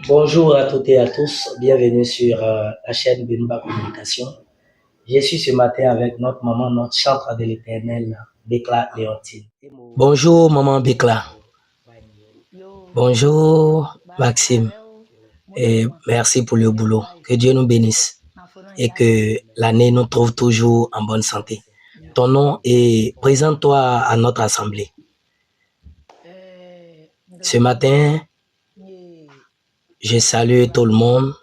Bonjour à toutes et à tous, bienvenue sur la chaîne Bimba Communication. Je suis ce matin avec notre maman, notre chantre de l'éternel, Bécla Léontine. Bonjour maman Bécla. Bonjour Maxime. Et merci pour le boulot. Que Dieu nous bénisse et que l'année nous trouve toujours en bonne santé. Ton nom et présente-toi à notre assemblée. Ce matin, je salue tout le monde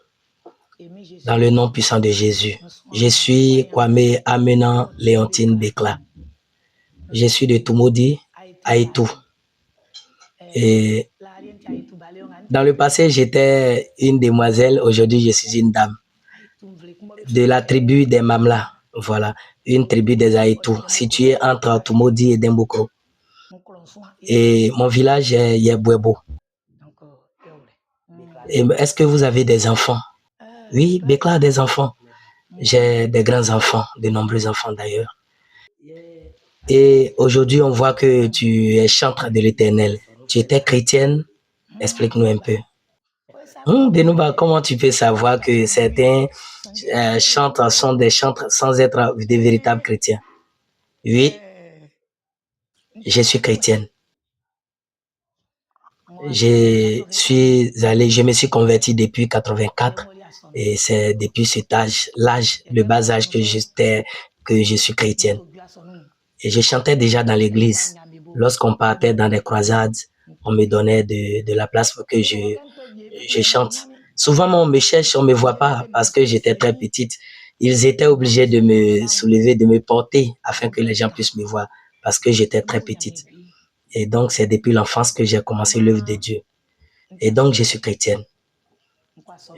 dans le nom puissant de Jésus. Je suis Kwame Amenan Léontine Bécla. Je suis de Tumodi, Haïtou. Et dans le passé, j'étais une demoiselle. Aujourd'hui, je suis une dame de la tribu des Mamla. Voilà, une tribu des Haïtou, située entre Tumodi et Demboko. Et mon village est Yebwebo. Est-ce que vous avez des enfants? Oui, Bécla a des enfants. J'ai des grands-enfants, de nombreux enfants d'ailleurs. Et aujourd'hui, on voit que tu es chantre de l'Éternel. Tu étais chrétienne? Explique-nous un peu. Denouba, comment tu peux savoir que certains chantres sont des chantres sans être des véritables chrétiens? Oui, je suis chrétienne. Je me suis converti depuis 84 et c'est depuis cet âge, le bas âge que je suis chrétienne. Et je chantais déjà dans l'église. Lorsqu'on partait dans des croisades, on me donnait de la place pour que je chante. Souvent, on me cherche, on me voit pas parce que j'étais très petite. Ils étaient obligés de me soulever, de me porter afin que les gens puissent me voir parce que j'étais très petite. Et donc, c'est depuis l'enfance que j'ai commencé l'œuvre de Dieu. Et donc, je suis chrétienne.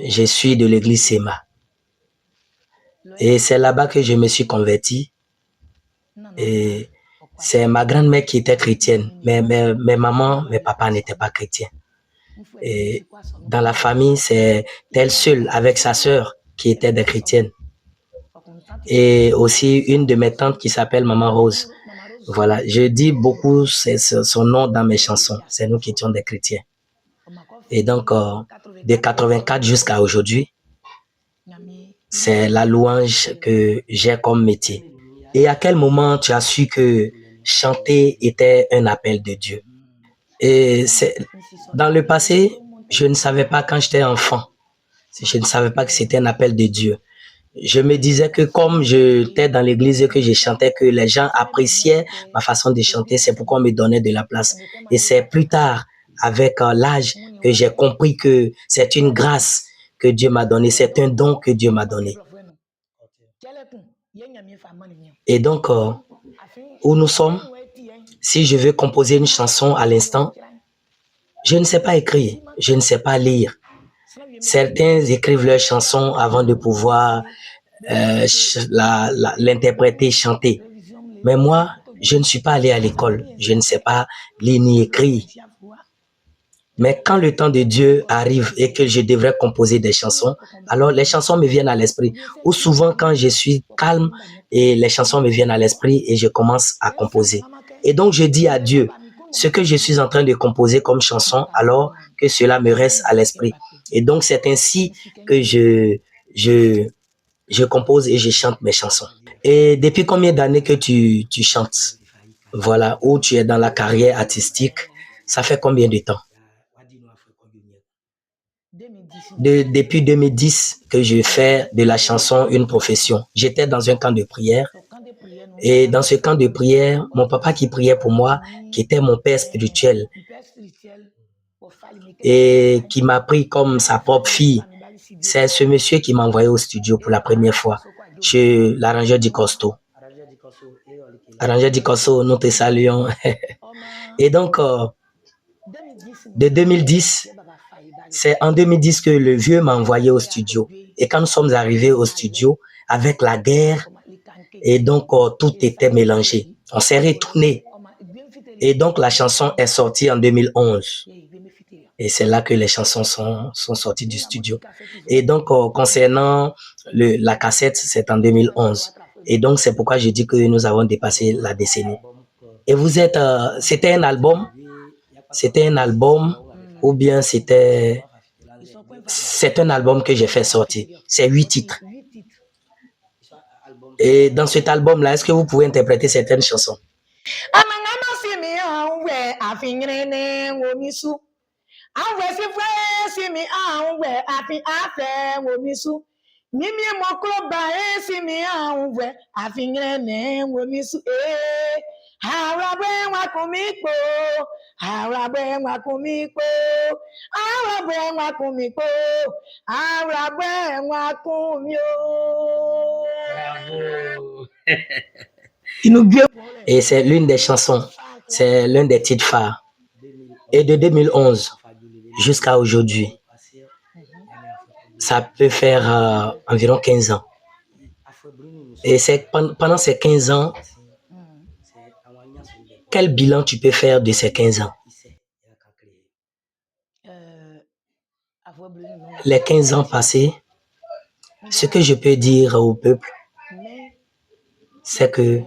Je suis de l'église Sema. Et c'est là-bas que je me suis converti. Et c'est ma grand-mère qui était chrétienne. Mais mes mamans, mes papas n'étaient pas chrétiens. Et dans la famille, c'est elle seule avec sa sœur qui était des chrétiennes. Et aussi une de mes tantes qui s'appelle Maman Rose. Voilà, je dis beaucoup son nom dans mes chansons. C'est nous qui étions des chrétiens. Et donc, de 84 jusqu'à aujourd'hui, c'est la louange que j'ai comme métier. Et à quel moment tu as su que chanter était un appel de Dieu? Et dans le passé, je ne savais pas quand j'étais enfant. Je ne savais pas que c'était un appel de Dieu. Je me disais que comme j'étais dans l'église et que je chantais, que les gens appréciaient ma façon de chanter, c'est pourquoi on me donnait de la place. Et c'est plus tard, avec l'âge, que j'ai compris que c'est une grâce que Dieu m'a donnée, c'est un don que Dieu m'a donné. Et donc, où nous sommes, si je veux composer une chanson à l'instant, je ne sais pas écrire, je ne sais pas lire. Certains écrivent leurs chansons avant de pouvoir l'interpréter, chanter. Mais moi, je ne suis pas allé à l'école. Je ne sais pas lire ni écrire. Mais quand le temps de Dieu arrive et que je devrais composer des chansons, alors les chansons me viennent à l'esprit. Ou souvent quand je suis calme et les chansons me viennent à l'esprit et je commence à composer. Et donc je dis à Dieu, ce que je suis en train de composer comme chanson, alors que cela me reste à l'esprit. Et donc c'est ainsi que je compose et je chante mes chansons. Et depuis combien d'années que tu chantes? Voilà, où tu es dans la carrière artistique, ça fait combien de temps? Depuis 2010 que je fais de la chanson une profession. J'étais dans un camp de prière. Et dans ce camp de prière, mon papa qui priait pour moi, qui était mon père spirituel, et qui m'a pris comme sa propre fille, c'est ce monsieur qui m'a envoyé au studio pour la première fois, chez l'arrangeur du Costo. Arrangeur du Costo, nous te saluons. Et donc, de 2010, c'est en 2010 que le vieux m'a envoyé au studio. Et quand nous sommes arrivés au studio, avec la guerre, et donc tout était mélangé. On s'est retourné. Et donc la chanson est sortie en 2011. Et c'est là que les chansons sont sorties du studio. Et donc concernant la cassette, c'est en 2011. Et donc c'est pourquoi je dis que nous avons dépassé la décennie. Et vous êtes, c'était un album ou bien c'était... C'est un album que j'ai fait sortir. C'est 8 titres. Et dans cet album-là, est-ce que vous pouvez interpréter certaines chansons? Et c'est l'une des chansons, c'est l'un des titres phares. Et de 2011 jusqu'à aujourd'hui, ça peut faire environ 15 ans. Et c'est pendant ces 15 ans, quel bilan tu peux faire de ces 15 ans? Les 15 ans passés, ce que je peux dire au peuple, c'est que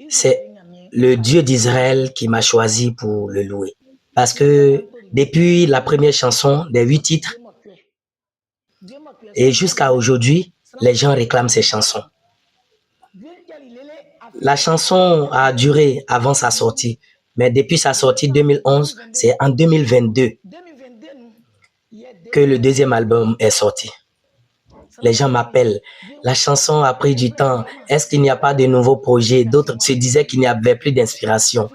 c'est le Dieu d'Israël qui m'a choisi pour le louer. Parce que depuis la première chanson des 8 titres, et jusqu'à aujourd'hui, les gens réclament ces chansons. La chanson a duré avant sa sortie, mais depuis sa sortie 2011, c'est en 2022 que le deuxième album est sorti. Les gens m'appellent. La chanson a pris du temps. Est-ce qu'il n'y a pas de nouveaux projets? D'autres se disaient qu'il n'y avait plus d'inspiration.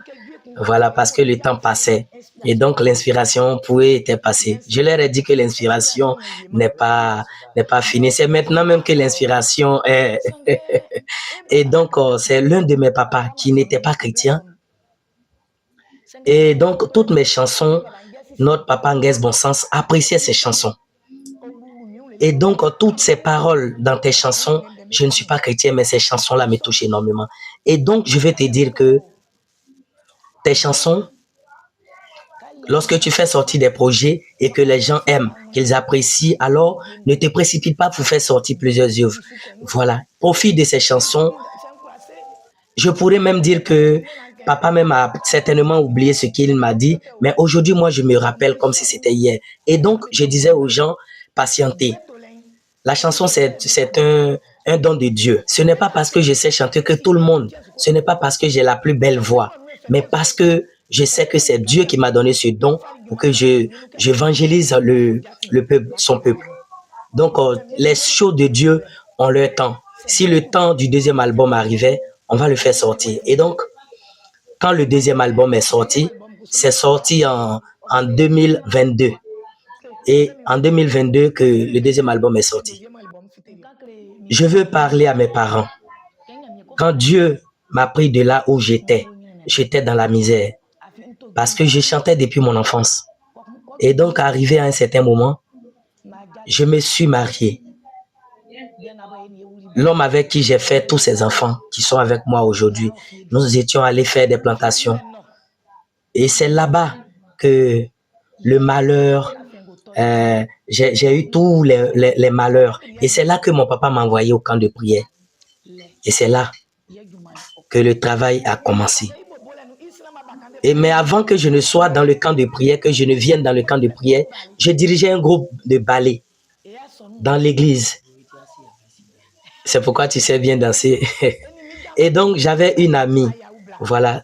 Voilà, parce que le temps passait. Et donc, l'inspiration pouvait être passée. Je leur ai dit que l'inspiration n'est pas finie. C'est maintenant même que l'inspiration est... Et donc, c'est l'un de mes papas qui n'était pas chrétien. Et donc, toutes mes chansons, notre papa Nguès Bonsens appréciait ces chansons. Et donc, toutes ces paroles dans tes chansons, je ne suis pas chrétien, mais ces chansons-là me touchent énormément. Et donc, je vais te dire que tes chansons, lorsque tu fais sortir des projets et que les gens aiment, qu'ils apprécient, alors ne te précipite pas pour faire sortir plusieurs œuvres. Voilà, profite de ces chansons. Je pourrais même dire que papa même a certainement oublié ce qu'il m'a dit, mais aujourd'hui, moi, je me rappelle comme si c'était hier. Et donc, je disais aux gens, patientez. La chanson, c'est un don de Dieu. Ce n'est pas parce que je sais chanter que tout le monde, ce n'est pas parce que j'ai la plus belle voix, mais parce que je sais que c'est Dieu qui m'a donné ce don pour que j'évangélise le peuple, son peuple. Donc, les choses de Dieu ont leur temps. Si le temps du deuxième album arrivait, on va le faire sortir. Et donc, quand le deuxième album est sorti, c'est sorti en 2022. Et en 2022 que le deuxième album est sorti. Je veux parler à mes parents. Quand Dieu m'a pris de là où j'étais dans la misère. Parce que je chantais depuis mon enfance. Et donc, arrivé à un certain moment, je me suis marié. L'homme avec qui j'ai fait tous ces enfants qui sont avec moi aujourd'hui, nous étions allés faire des plantations. Et c'est là-bas que le malheur, j'ai eu tous les malheurs. Et c'est là que mon papa m'a envoyé au camp de prière. Et c'est là que le travail a commencé. Mais avant que je ne sois dans le camp de prière, que je ne vienne dans le camp de prière, je dirigeais un groupe de ballet dans l'église. C'est pourquoi tu sais bien danser. Et donc, j'avais une amie, voilà,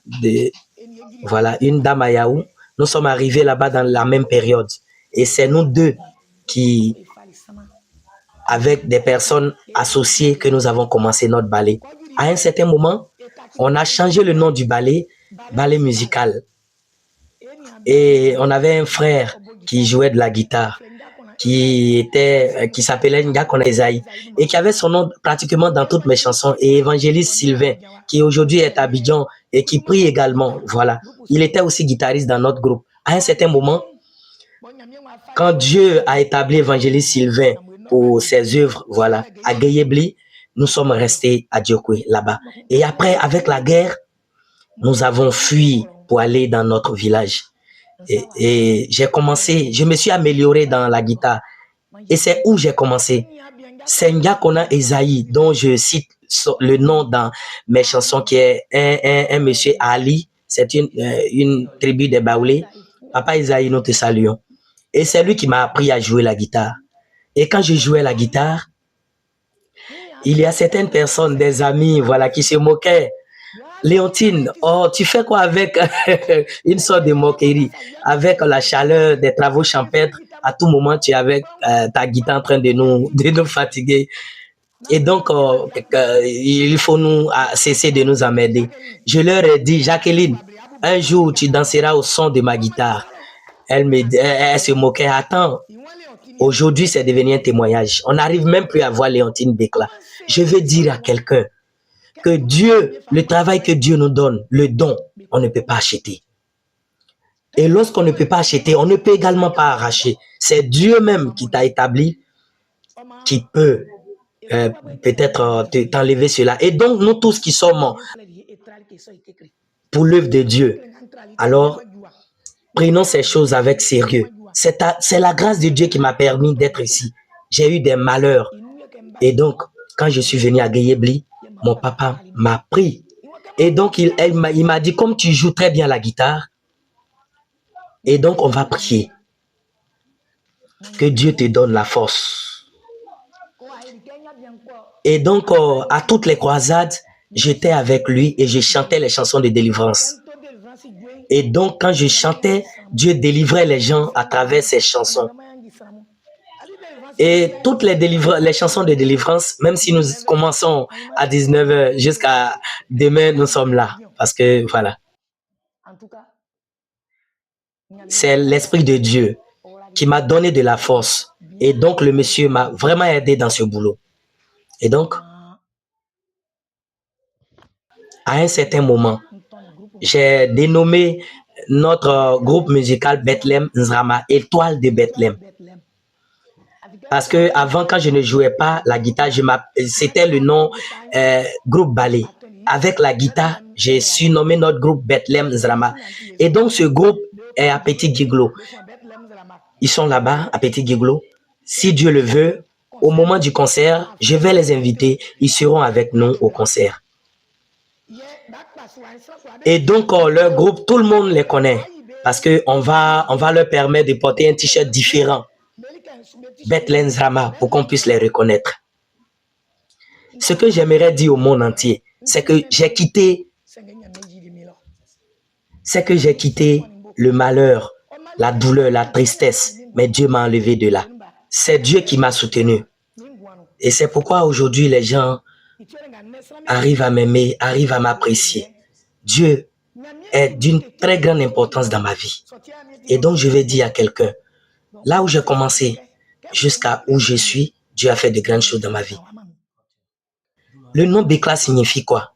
une dame à Yaou. Nous sommes arrivés là-bas dans la même période. Et c'est nous deux qui, avec des personnes associées, que nous avons commencé notre ballet. À un certain moment, on a changé le nom du ballet musical. Et on avait un frère qui jouait de la guitare, qui s'appelait Ngakona Esaïe, et qui avait son nom pratiquement dans toutes mes chansons, et Évangéliste Sylvain, qui aujourd'hui est à Abidjan et qui prie également. Voilà. Il était aussi guitariste dans notre groupe. À un certain moment, quand Dieu a établi Évangéliste Sylvain pour ses œuvres, voilà, à Gayebli, nous sommes restés à Diokwe, là-bas. Et après, avec la guerre, nous avons fui pour aller dans notre village. Et j'ai commencé, je me suis amélioré dans la guitare. Et c'est où j'ai commencé. C'est Ngakona Esaïe, dont je cite le nom dans mes chansons, qui est un monsieur Ali. C'est une tribu des Baoulés. Papa Esaïe, nous te saluons. Et c'est lui qui m'a appris à jouer la guitare. Et quand je jouais la guitare, il y a certaines personnes, des amis, voilà, qui se moquaient. Léontine, oh, tu fais quoi avec une sorte de moquerie, avec la chaleur des travaux champêtres, à tout moment tu es avec ta guitare en train de nous fatiguer. Et donc, il faut nous cesser de nous emmerder. Je leur ai dit, Jacqueline, un jour tu danseras au son de ma guitare. Elle se moquait, attends, aujourd'hui c'est devenu un témoignage. On n'arrive même plus à voir Léontine Bécla. Je veux dire à quelqu'un, que Dieu, le travail que Dieu nous donne, le don, on ne peut pas acheter. Et lorsqu'on ne peut pas acheter, on ne peut également pas arracher. C'est Dieu même qui t'a établi, qui peut peut-être t'enlever cela. Et donc, nous tous qui sommes pour l'œuvre de Dieu, alors, prenons ces choses avec sérieux. C'est la grâce de Dieu qui m'a permis d'être ici. J'ai eu des malheurs. Et donc, quand je suis venu à Guéyébli, mon papa m'a pris. Et donc, il m'a dit, comme tu joues très bien la guitare, et donc on va prier. Que Dieu te donne la force. Et donc, à toutes les croisades, j'étais avec lui et je chantais les chansons de délivrance. Et donc, quand je chantais, Dieu délivrait les gens à travers ces chansons. Et toutes les chansons de délivrance, même si nous commençons à 19h jusqu'à demain, nous sommes là. Parce que, voilà. C'est l'Esprit de Dieu qui m'a donné de la force. Et donc, le monsieur m'a vraiment aidé dans ce boulot. Et donc, à un certain moment, j'ai dénommé notre groupe musical Bethlehem Nzrama, Étoile de Bethlehem. Parce que avant, quand je ne jouais pas la guitare, c'était le nom groupe ballet. Avec la guitare, j'ai surnommé notre groupe Bethlehem Nzrama. Et donc, ce groupe est à Petit Giglo. Ils sont là-bas, à Petit Giglo. Si Dieu le veut, au moment du concert, je vais les inviter. Ils seront avec nous au concert. Et donc, leur groupe, tout le monde les connaît. Parce qu'on va leur permettre de porter un t-shirt différent. Bethlehem Nzrama, pour qu'on puisse les reconnaître. Ce que j'aimerais dire au monde entier, c'est que j'ai quitté le malheur, la douleur, la tristesse, mais Dieu m'a enlevé de là. C'est Dieu qui m'a soutenu. Et c'est pourquoi aujourd'hui les gens arrivent à m'aimer, arrivent à m'apprécier. Dieu est d'une très grande importance dans ma vie. Et donc je vais dire à quelqu'un, là où j'ai commencé jusqu'à où je suis, Dieu a fait de grandes choses dans ma vie. Le nom Bécla signifie quoi?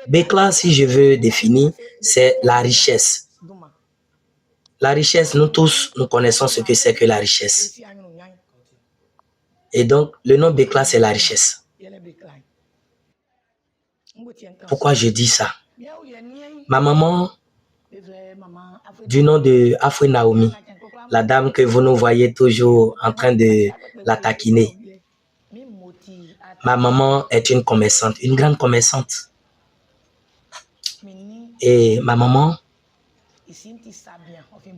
Bécla, si je veux définir, c'est la richesse. La richesse, nous tous, nous connaissons ce que c'est que la richesse. Et donc, le nom Bécla, c'est la richesse. Pourquoi je dis ça? Ma maman, du nom de Afwe Naomi, la dame que vous nous voyez toujours en train de la taquiner. Ma maman est une commerçante, une grande commerçante. Et ma maman,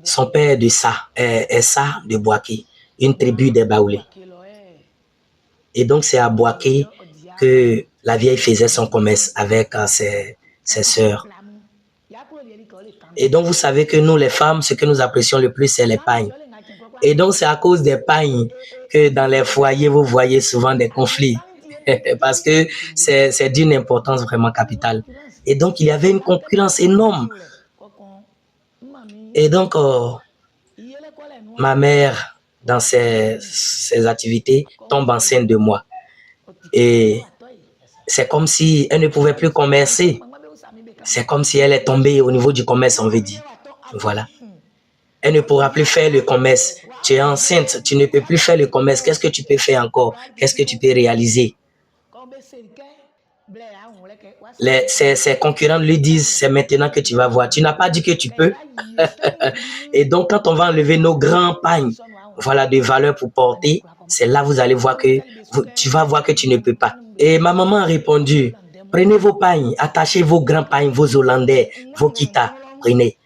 son père est ça de Boaké, une tribu des Baoulés. Et donc c'est à Boaké que la vieille faisait son commerce avec ses sœurs. Et donc vous savez que nous les femmes, ce que nous apprécions le plus, c'est les pagnes. Et donc c'est à cause des pagnes que dans les foyers, vous voyez souvent des conflits. Parce que c'est d'une importance vraiment capitale. Et donc il y avait une concurrence énorme. Et donc ma mère, dans ses activités, tombe enceinte de moi. Et c'est comme si elle ne pouvait plus commercer. C'est comme si elle est tombée au niveau du commerce, on veut dire. Voilà. Elle ne pourra plus faire le commerce. Tu es enceinte, tu ne peux plus faire le commerce. Qu'est-ce que tu peux faire encore? Qu'est-ce que tu peux réaliser? Ses concurrents lui disent, c'est maintenant que tu vas voir. Tu n'as pas dit que tu peux. Et donc, quand on va enlever nos grands pagnes, voilà, de valeur pour porter, c'est là vous allez voir que tu vas voir que tu ne peux pas. Et ma maman a répondu, prenez vos pagnes, attachez vos grands pagnes, vos Hollandais, vos Kita, prenez.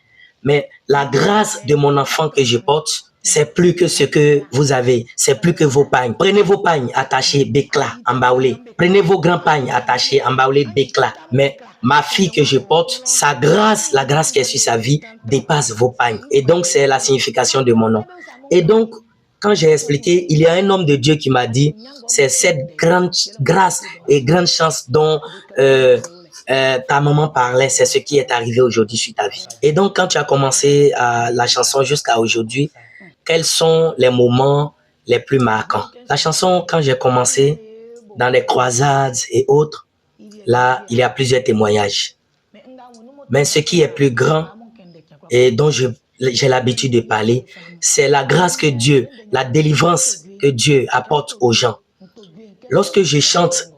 Mais la grâce de mon enfant que je porte, c'est plus que ce que vous avez, c'est plus que vos pagnes. Prenez vos pagnes, attachez, bécla, embaoulé. Prenez vos grands pagnes, attachez, embaoulé, bécla. Mais ma fille que je porte, sa grâce, la grâce qui est sur sa vie, dépasse vos pagnes. Et donc, c'est la signification de mon nom. Et donc, quand j'ai expliqué, il y a un homme de Dieu qui m'a dit, c'est cette grande grâce et grande chance dont ta maman parlait, c'est ce qui est arrivé aujourd'hui sur ta vie. Et donc, quand tu as commencé la chanson jusqu'à aujourd'hui, quels sont les moments les plus marquants? La chanson, quand j'ai commencé, dans les croisades et autres, là, il y a plusieurs témoignages. Mais ce qui est plus grand et dont j'ai l'habitude de parler, c'est la grâce que Dieu, la délivrance que Dieu apporte aux gens. Lorsque je chante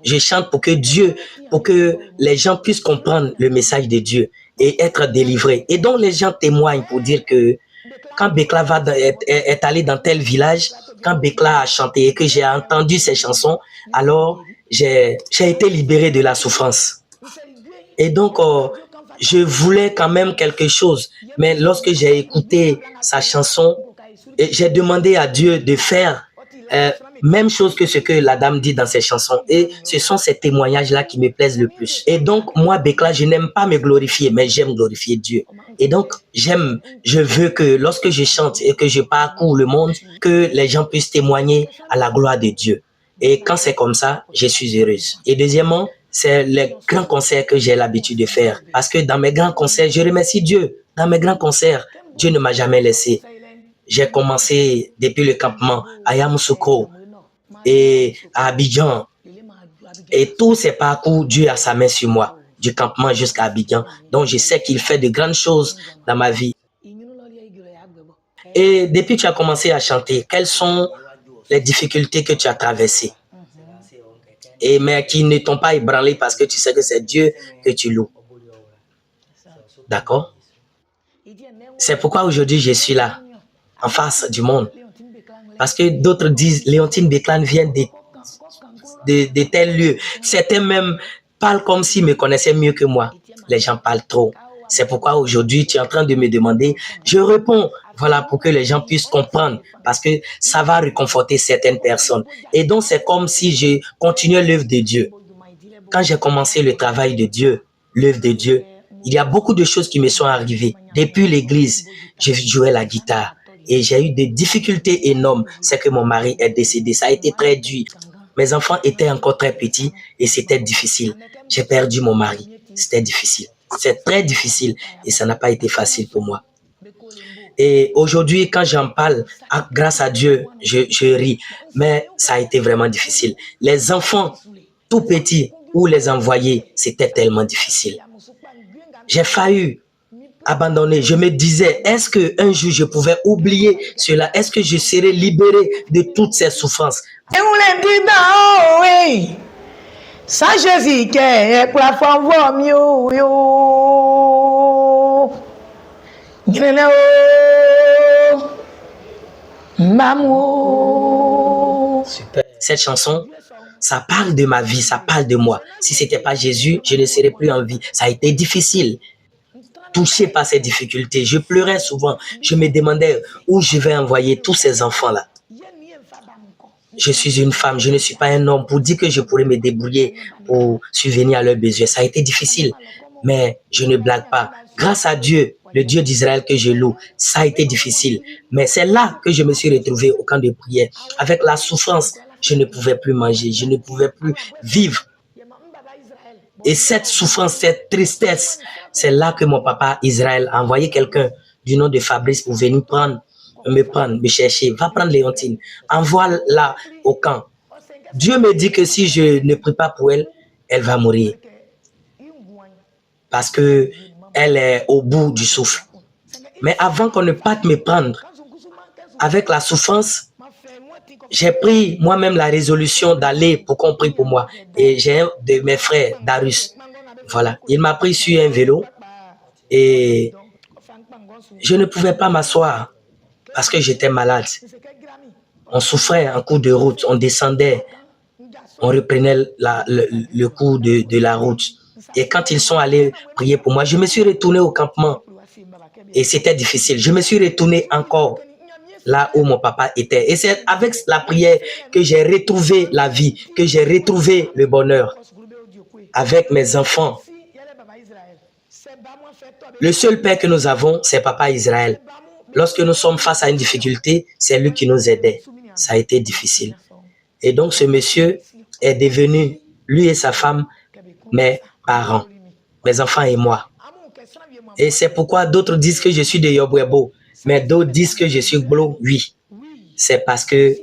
pour que Dieu, pour que les gens puissent comprendre le message de Dieu et être délivrés. Et donc les gens témoignent pour dire que quand Bécla est allé dans tel village, quand Bécla a chanté et que j'ai entendu ses chansons, alors j'ai été libéré de la souffrance. Et donc, je voulais quand même quelque chose. Mais lorsque j'ai écouté sa chanson, j'ai demandé à Dieu de faire même chose que ce que la dame dit dans ses chansons. Et ce sont ces témoignages-là qui me plaisent le plus. Et donc, moi, Bécla, je n'aime pas me glorifier, mais j'aime glorifier Dieu. Et donc, je veux que lorsque je chante et que je parcours le monde, que les gens puissent témoigner à la gloire de Dieu. Et quand c'est comme ça, je suis heureuse. Et deuxièmement, c'est les grands concerts que j'ai l'habitude de faire. Parce que dans mes grands concerts, je remercie Dieu. Dans mes grands concerts, Dieu ne m'a jamais laissé. J'ai commencé depuis le campement à Yamoussoukro et à Abidjan. Et tous ces parcours, Dieu a sa main sur moi, du campement jusqu'à Abidjan. Donc, je sais qu'il fait de grandes choses dans ma vie. Et depuis que tu as commencé à chanter, quelles sont les difficultés que tu as traversées? Mais qui ne t'ont pas ébranlé parce que tu sais que c'est Dieu que tu loues. D'accord? C'est pourquoi aujourd'hui je suis là, en face du monde. Parce que d'autres disent, Léontine Béclane vient de tel lieu. Certains même parlent comme s'ils me connaissaient mieux que moi. Les gens parlent trop. C'est pourquoi aujourd'hui tu es en train de me demander. Je réponds, voilà, pour que les gens puissent comprendre. Parce que ça va réconforter certaines personnes. Et donc c'est comme si je continuais l'œuvre de Dieu. Quand j'ai commencé le travail de Dieu, l'œuvre de Dieu, il y a beaucoup de choses qui me sont arrivées. Depuis l'église, je jouais la guitare et j'ai eu des difficultés énormes. C'est que mon mari est décédé. Ça a été très dur. Mes enfants étaient encore très petits et c'était difficile. J'ai perdu mon mari. C'était difficile. C'est très difficile et ça n'a pas été facile pour moi. Et aujourd'hui, quand j'en parle, grâce à Dieu, je ris. Mais ça a été vraiment difficile. Les enfants tout petits ou les envoyer, c'était tellement difficile. J'ai failli abandonner. Je me disais, est-ce qu'un jour je pouvais oublier cela? Est-ce que je serais libéré de toutes ces souffrances? Super. Cette chanson, ça parle de ma vie, ça parle de moi. Si ce n'était pas Jésus, je ne serais plus en vie. Ça a été difficile. Touché par ces difficultés. Je pleurais souvent. Je me demandais où je vais envoyer tous ces enfants-là. Je suis une femme, je ne suis pas un homme pour dire que je pourrais me débrouiller pour subvenir à leurs besoins. Ça a été difficile, mais je ne blague pas. Grâce à Dieu, le Dieu d'Israël que je loue, ça a été difficile. Mais c'est là que je me suis retrouvé au camp de prière. Avec la souffrance, je ne pouvais plus manger, je ne pouvais plus vivre. Et cette souffrance, cette tristesse, c'est là que mon papa Israël a envoyé quelqu'un du nom de Fabrice pour venir me chercher. Va prendre Léontine, envoie-la au camp. Dieu me dit que si je ne prie pas pour elle, elle va mourir. Parce que elle est au bout du souffle. Mais avant qu'on ne parte me prendre, avec la souffrance, j'ai pris moi-même la résolution d'aller pour qu'on prie pour moi. Et j'ai un de mes frères, Darius. Voilà, il m'a pris sur un vélo et je ne pouvais pas m'asseoir parce que j'étais malade. On souffrait en cours de route, on descendait, on reprenait le cours de la route. Et quand ils sont allés prier pour moi, je me suis retourné au campement et c'était difficile. Je me suis retourné encore. là où mon papa était. Et c'est avec la prière que j'ai retrouvé la vie, que j'ai retrouvé le bonheur avec mes enfants. Le seul père que nous avons, c'est Papa Israël. Lorsque nous sommes face à une difficulté, c'est lui qui nous aidait. Ça a été difficile. Et donc, ce monsieur est devenu, lui et sa femme, mes parents, mes enfants et moi. Et c'est pourquoi d'autres disent que je suis de Yobwebo, mais d'autres disent que je suis Glo, oui. C'est parce que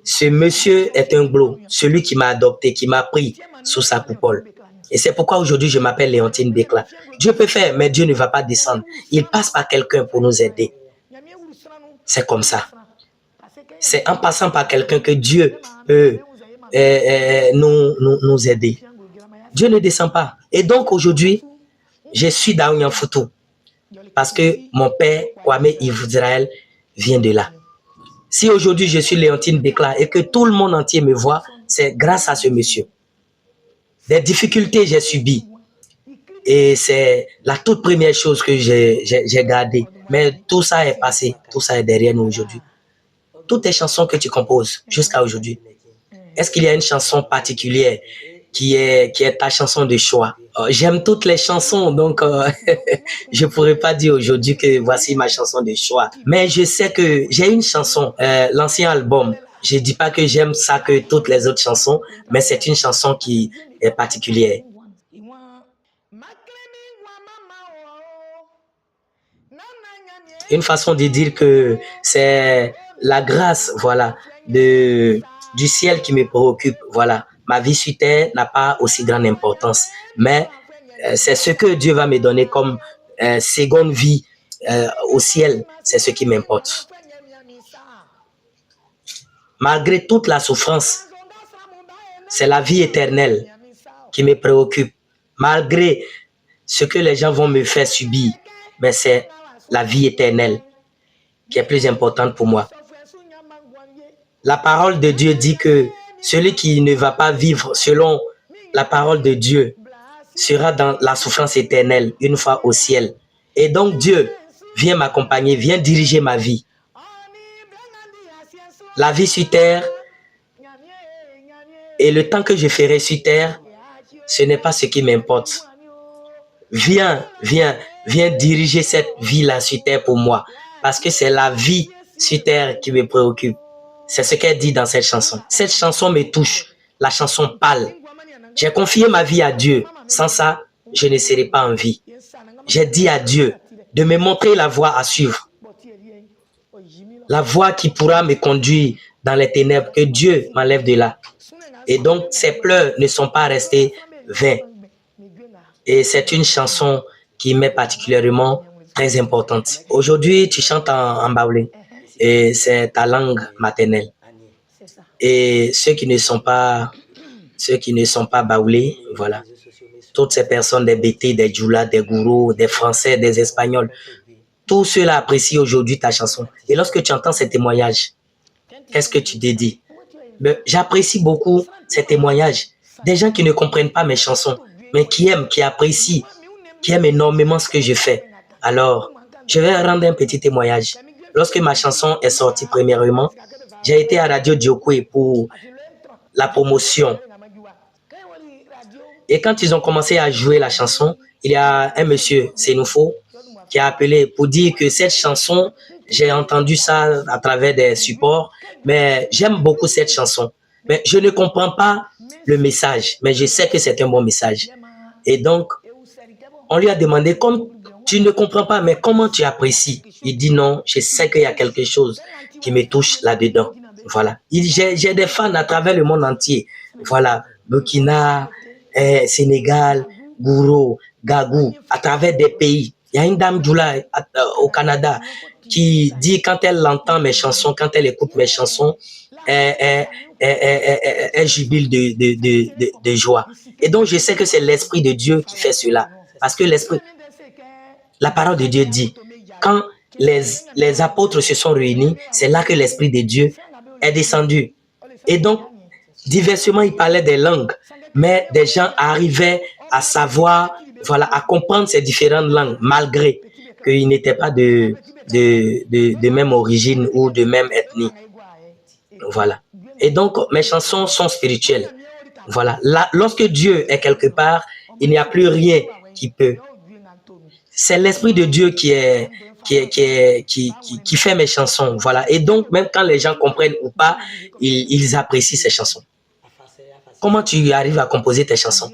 ce monsieur est un Glo, celui qui m'a adopté, qui m'a pris sous sa coupole. Et c'est pourquoi aujourd'hui je m'appelle Léontine Déclat. Dieu peut faire, mais Dieu ne va pas descendre. Il passe par quelqu'un pour nous aider. C'est comme ça. C'est en passant par quelqu'un que Dieu peut nous aider. Dieu ne descend pas. Et donc aujourd'hui, je suis dans Nyanfutu parce que mon père, Kwame Israël, vient de là. Si aujourd'hui je suis Léontine Déclat et que tout le monde entier me voit, c'est grâce à ce monsieur. Des difficultés j'ai subies. Et c'est la toute première chose que j'ai gardée. Mais tout ça est passé, tout ça est derrière nous aujourd'hui. Toutes les chansons que tu composes jusqu'à aujourd'hui, est-ce qu'il y a une chanson particulière qui est ta chanson de choix? J'aime toutes les chansons, donc je ne pourrais pas dire aujourd'hui que voici ma chanson de choix. Mais je sais que j'ai une chanson, l'ancien album. Je ne dis pas que j'aime ça que toutes les autres chansons, mais c'est une chanson qui est particulière. Une façon de dire que c'est la grâce, voilà, du ciel qui me préoccupe, voilà. Ma vie sur terre n'a pas aussi grande importance, mais c'est ce que Dieu va me donner comme seconde vie au ciel, c'est ce qui m'importe. Malgré toute la souffrance, c'est la vie éternelle qui me préoccupe. Malgré ce que les gens vont me faire subir, mais c'est la vie éternelle qui est plus importante pour moi. La parole de Dieu dit que celui qui ne va pas vivre selon la parole de Dieu sera dans la souffrance éternelle une fois au ciel. Et donc Dieu vient m'accompagner, vient diriger ma vie. La vie sur terre et le temps que je ferai sur terre, ce n'est pas ce qui m'importe. Viens diriger cette vie-là sur terre pour moi. Parce que c'est la vie sur terre qui me préoccupe. C'est ce qu'elle dit dans cette chanson. Cette chanson me touche. La chanson parle. J'ai confié ma vie à Dieu. Sans ça, je ne serai pas en vie. J'ai dit à Dieu de me montrer la voie à suivre. La voie qui pourra me conduire dans les ténèbres, que Dieu m'enlève de là. Et donc, ces pleurs ne sont pas restés vains. Et c'est une chanson qui m'est particulièrement très importante. Aujourd'hui, tu chantes en baoulé et c'est ta langue maternelle. Et ceux qui ne sont pas baoulés, voilà. Toutes ces personnes, des Bété, des Djoula, des Gourous, des Français, des Espagnols, tous ceux-là apprécient aujourd'hui ta chanson. Et lorsque tu entends ces témoignages, qu'est-ce que tu te dis? J'apprécie beaucoup ces témoignages. Des gens qui ne comprennent pas mes chansons, mais qui aiment, qui apprécient, qui aiment énormément ce que je fais. Alors, je vais rendre un petit témoignage. Lorsque ma chanson est sortie premièrement, j'ai été à Radio Diokwe pour la promotion. Et quand ils ont commencé à jouer la chanson, il y a un monsieur, Senoufo, qui a appelé pour dire que cette chanson, j'ai entendu ça à travers des supports, mais j'aime beaucoup cette chanson. Mais je ne comprends pas le message, mais je sais que c'est un bon message. Et donc, on lui a demandé, comme tu ne comprends pas, mais comment tu apprécies? Il dit non, je sais qu'il y a quelque chose qui me touche là-dedans. Voilà. J'ai des fans à travers le monde entier. Voilà. Burkina, Sénégal, Gouro, Gagou, à travers des pays. Il y a une dame Djoula au Canada qui dit quand elle entend mes chansons, quand elle écoute mes chansons, elle jubile de joie. Et donc, je sais que c'est l'Esprit de Dieu qui fait cela. Parce que la parole de Dieu dit, quand les apôtres se sont réunis, c'est là que l'Esprit de Dieu est descendu. Et donc, diversement, il parlait des langues, mais des gens arrivaient à savoir, voilà, à comprendre ces différentes langues, malgré qu'ils n'étaient pas de de même origine ou de même ethnie. Voilà. Et donc, mes chansons sont spirituelles. Voilà. Là, lorsque Dieu est quelque part, il n'y a plus rien qui peut. C'est l'Esprit de Dieu qui fait mes chansons. Voilà. Et donc, même quand les gens comprennent ou pas, ils apprécient ces chansons. Comment tu arrives à composer tes chansons?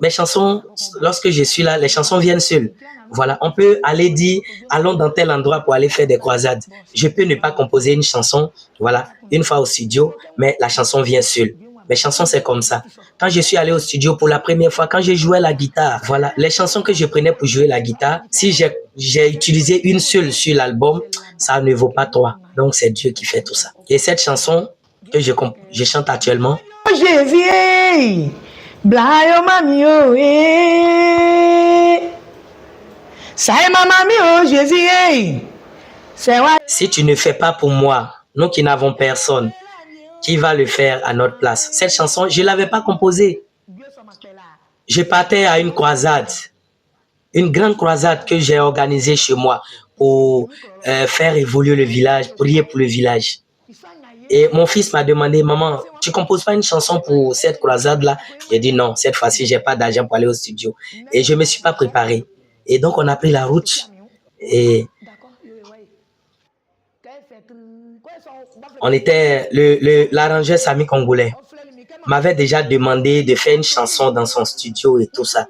Mes chansons, lorsque je suis là, les chansons viennent seules. Voilà, on peut aller dire, allons dans tel endroit pour aller faire des croisades. Je peux ne pas composer une chanson, voilà, une fois au studio, mais la chanson vient seule. Mes chansons, c'est comme ça. Quand je suis allé au studio pour la première fois, quand je jouais la guitare, voilà, les chansons que je prenais pour jouer la guitare, si j'ai utilisé une seule sur l'album, ça ne vaut pas trois. Donc, c'est Dieu qui fait tout ça. Et cette chanson que je chante actuellement, Jésus, blayo mami oh Jésus. Si tu ne fais pas pour moi, nous qui n'avons personne, qui va le faire à notre place? Cette chanson, je ne l'avais pas composée. Je partais à une croisade, une grande croisade que j'ai organisée chez moi pour faire évoluer le village, prier pour le village. Et mon fils m'a demandé, maman, tu ne composes pas une chanson pour cette croisade-là? J'ai dit non, cette fois-ci, je n'ai pas d'argent pour aller au studio. Et je ne me suis pas préparé. Et donc, on a pris la route. Et on était, l'arrangeur Sami Congolais m'avait déjà demandé de faire une chanson dans son studio et tout ça.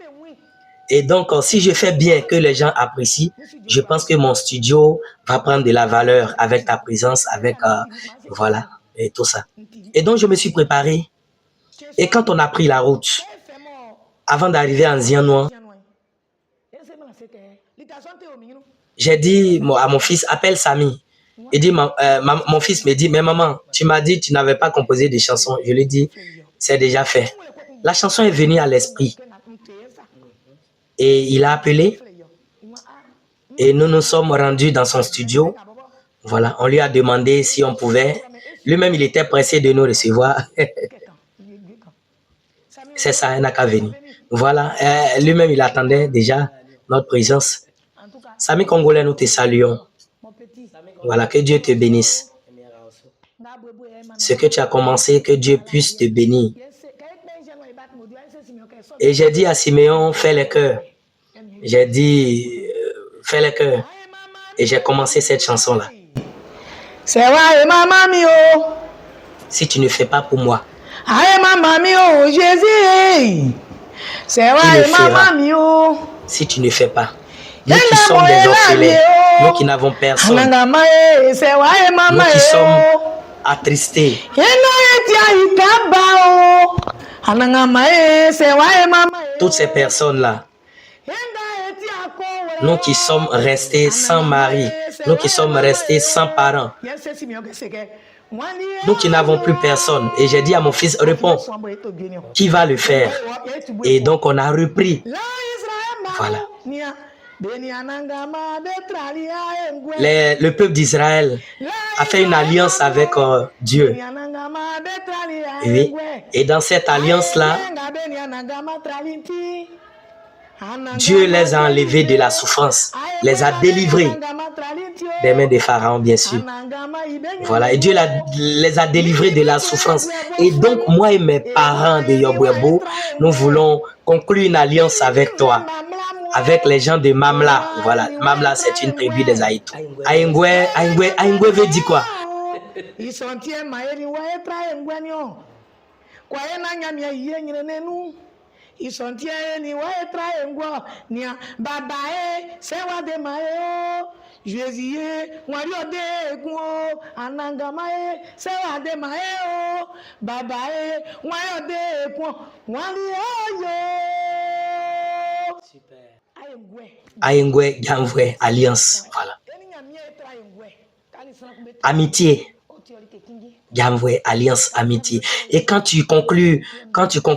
Et donc, si je fais bien, que les gens apprécient, je pense que mon studio va prendre de la valeur avec ta présence, avec, voilà, et tout ça. Et donc, je me suis préparé. Et quand on a pris la route, avant d'arriver en Zianois, j'ai dit à mon fils, appelle Sami. Il dit, mon fils me dit, mais maman, tu m'as dit que tu n'avais pas composé de chansons. Je lui ai dit, c'est déjà fait. La chanson est venue à l'esprit. Et il a appelé. Et nous nous sommes rendus dans son studio. Voilà, on lui a demandé si on pouvait. Lui-même, il était pressé de nous recevoir. C'est ça, il n'a qu'à venir. Voilà, lui-même, il attendait déjà notre présence. Sami Congolais, nous te saluons. Voilà, que Dieu te bénisse. Ce que tu as commencé, que Dieu puisse te bénir. Et j'ai dit à Siméon, fais les cœurs. J'ai dit, fais les cœurs. Et j'ai commencé cette chanson-là. C'est vrai, maman mio. Si tu ne fais pas pour moi, Aïe, maman mio, Jésus. C'est vrai, maman mio. Si tu ne fais pas, nous qui sommes des orphelins, nous qui n'avons personne, nous qui sommes attristés, toutes ces personnes-là, nous qui sommes restés sans mari, nous qui sommes restés sans parents, nous qui n'avons plus personne. Et j'ai dit à mon fils, réponds, qui va le faire? Et donc on a repris. Voilà. Le peuple d'Israël a fait une alliance avec Dieu. Oui. Et dans cette alliance-là, Dieu les a enlevés de la souffrance, les a délivrés des mains des pharaons, bien sûr. Voilà, et Dieu les a délivrés de la souffrance. Et donc, moi et mes parents de Yobwebo, nous voulons conclure une alliance avec toi, avec les gens de Mamla. Voilà, Mamla, c'est une tribu des Haïtou. Aïngwe veut dire quoi? Aïngwe, Gamvwe, alliance. Voilà. Amitié. Gamvwe, alliance, amitié. Et quand tu conclus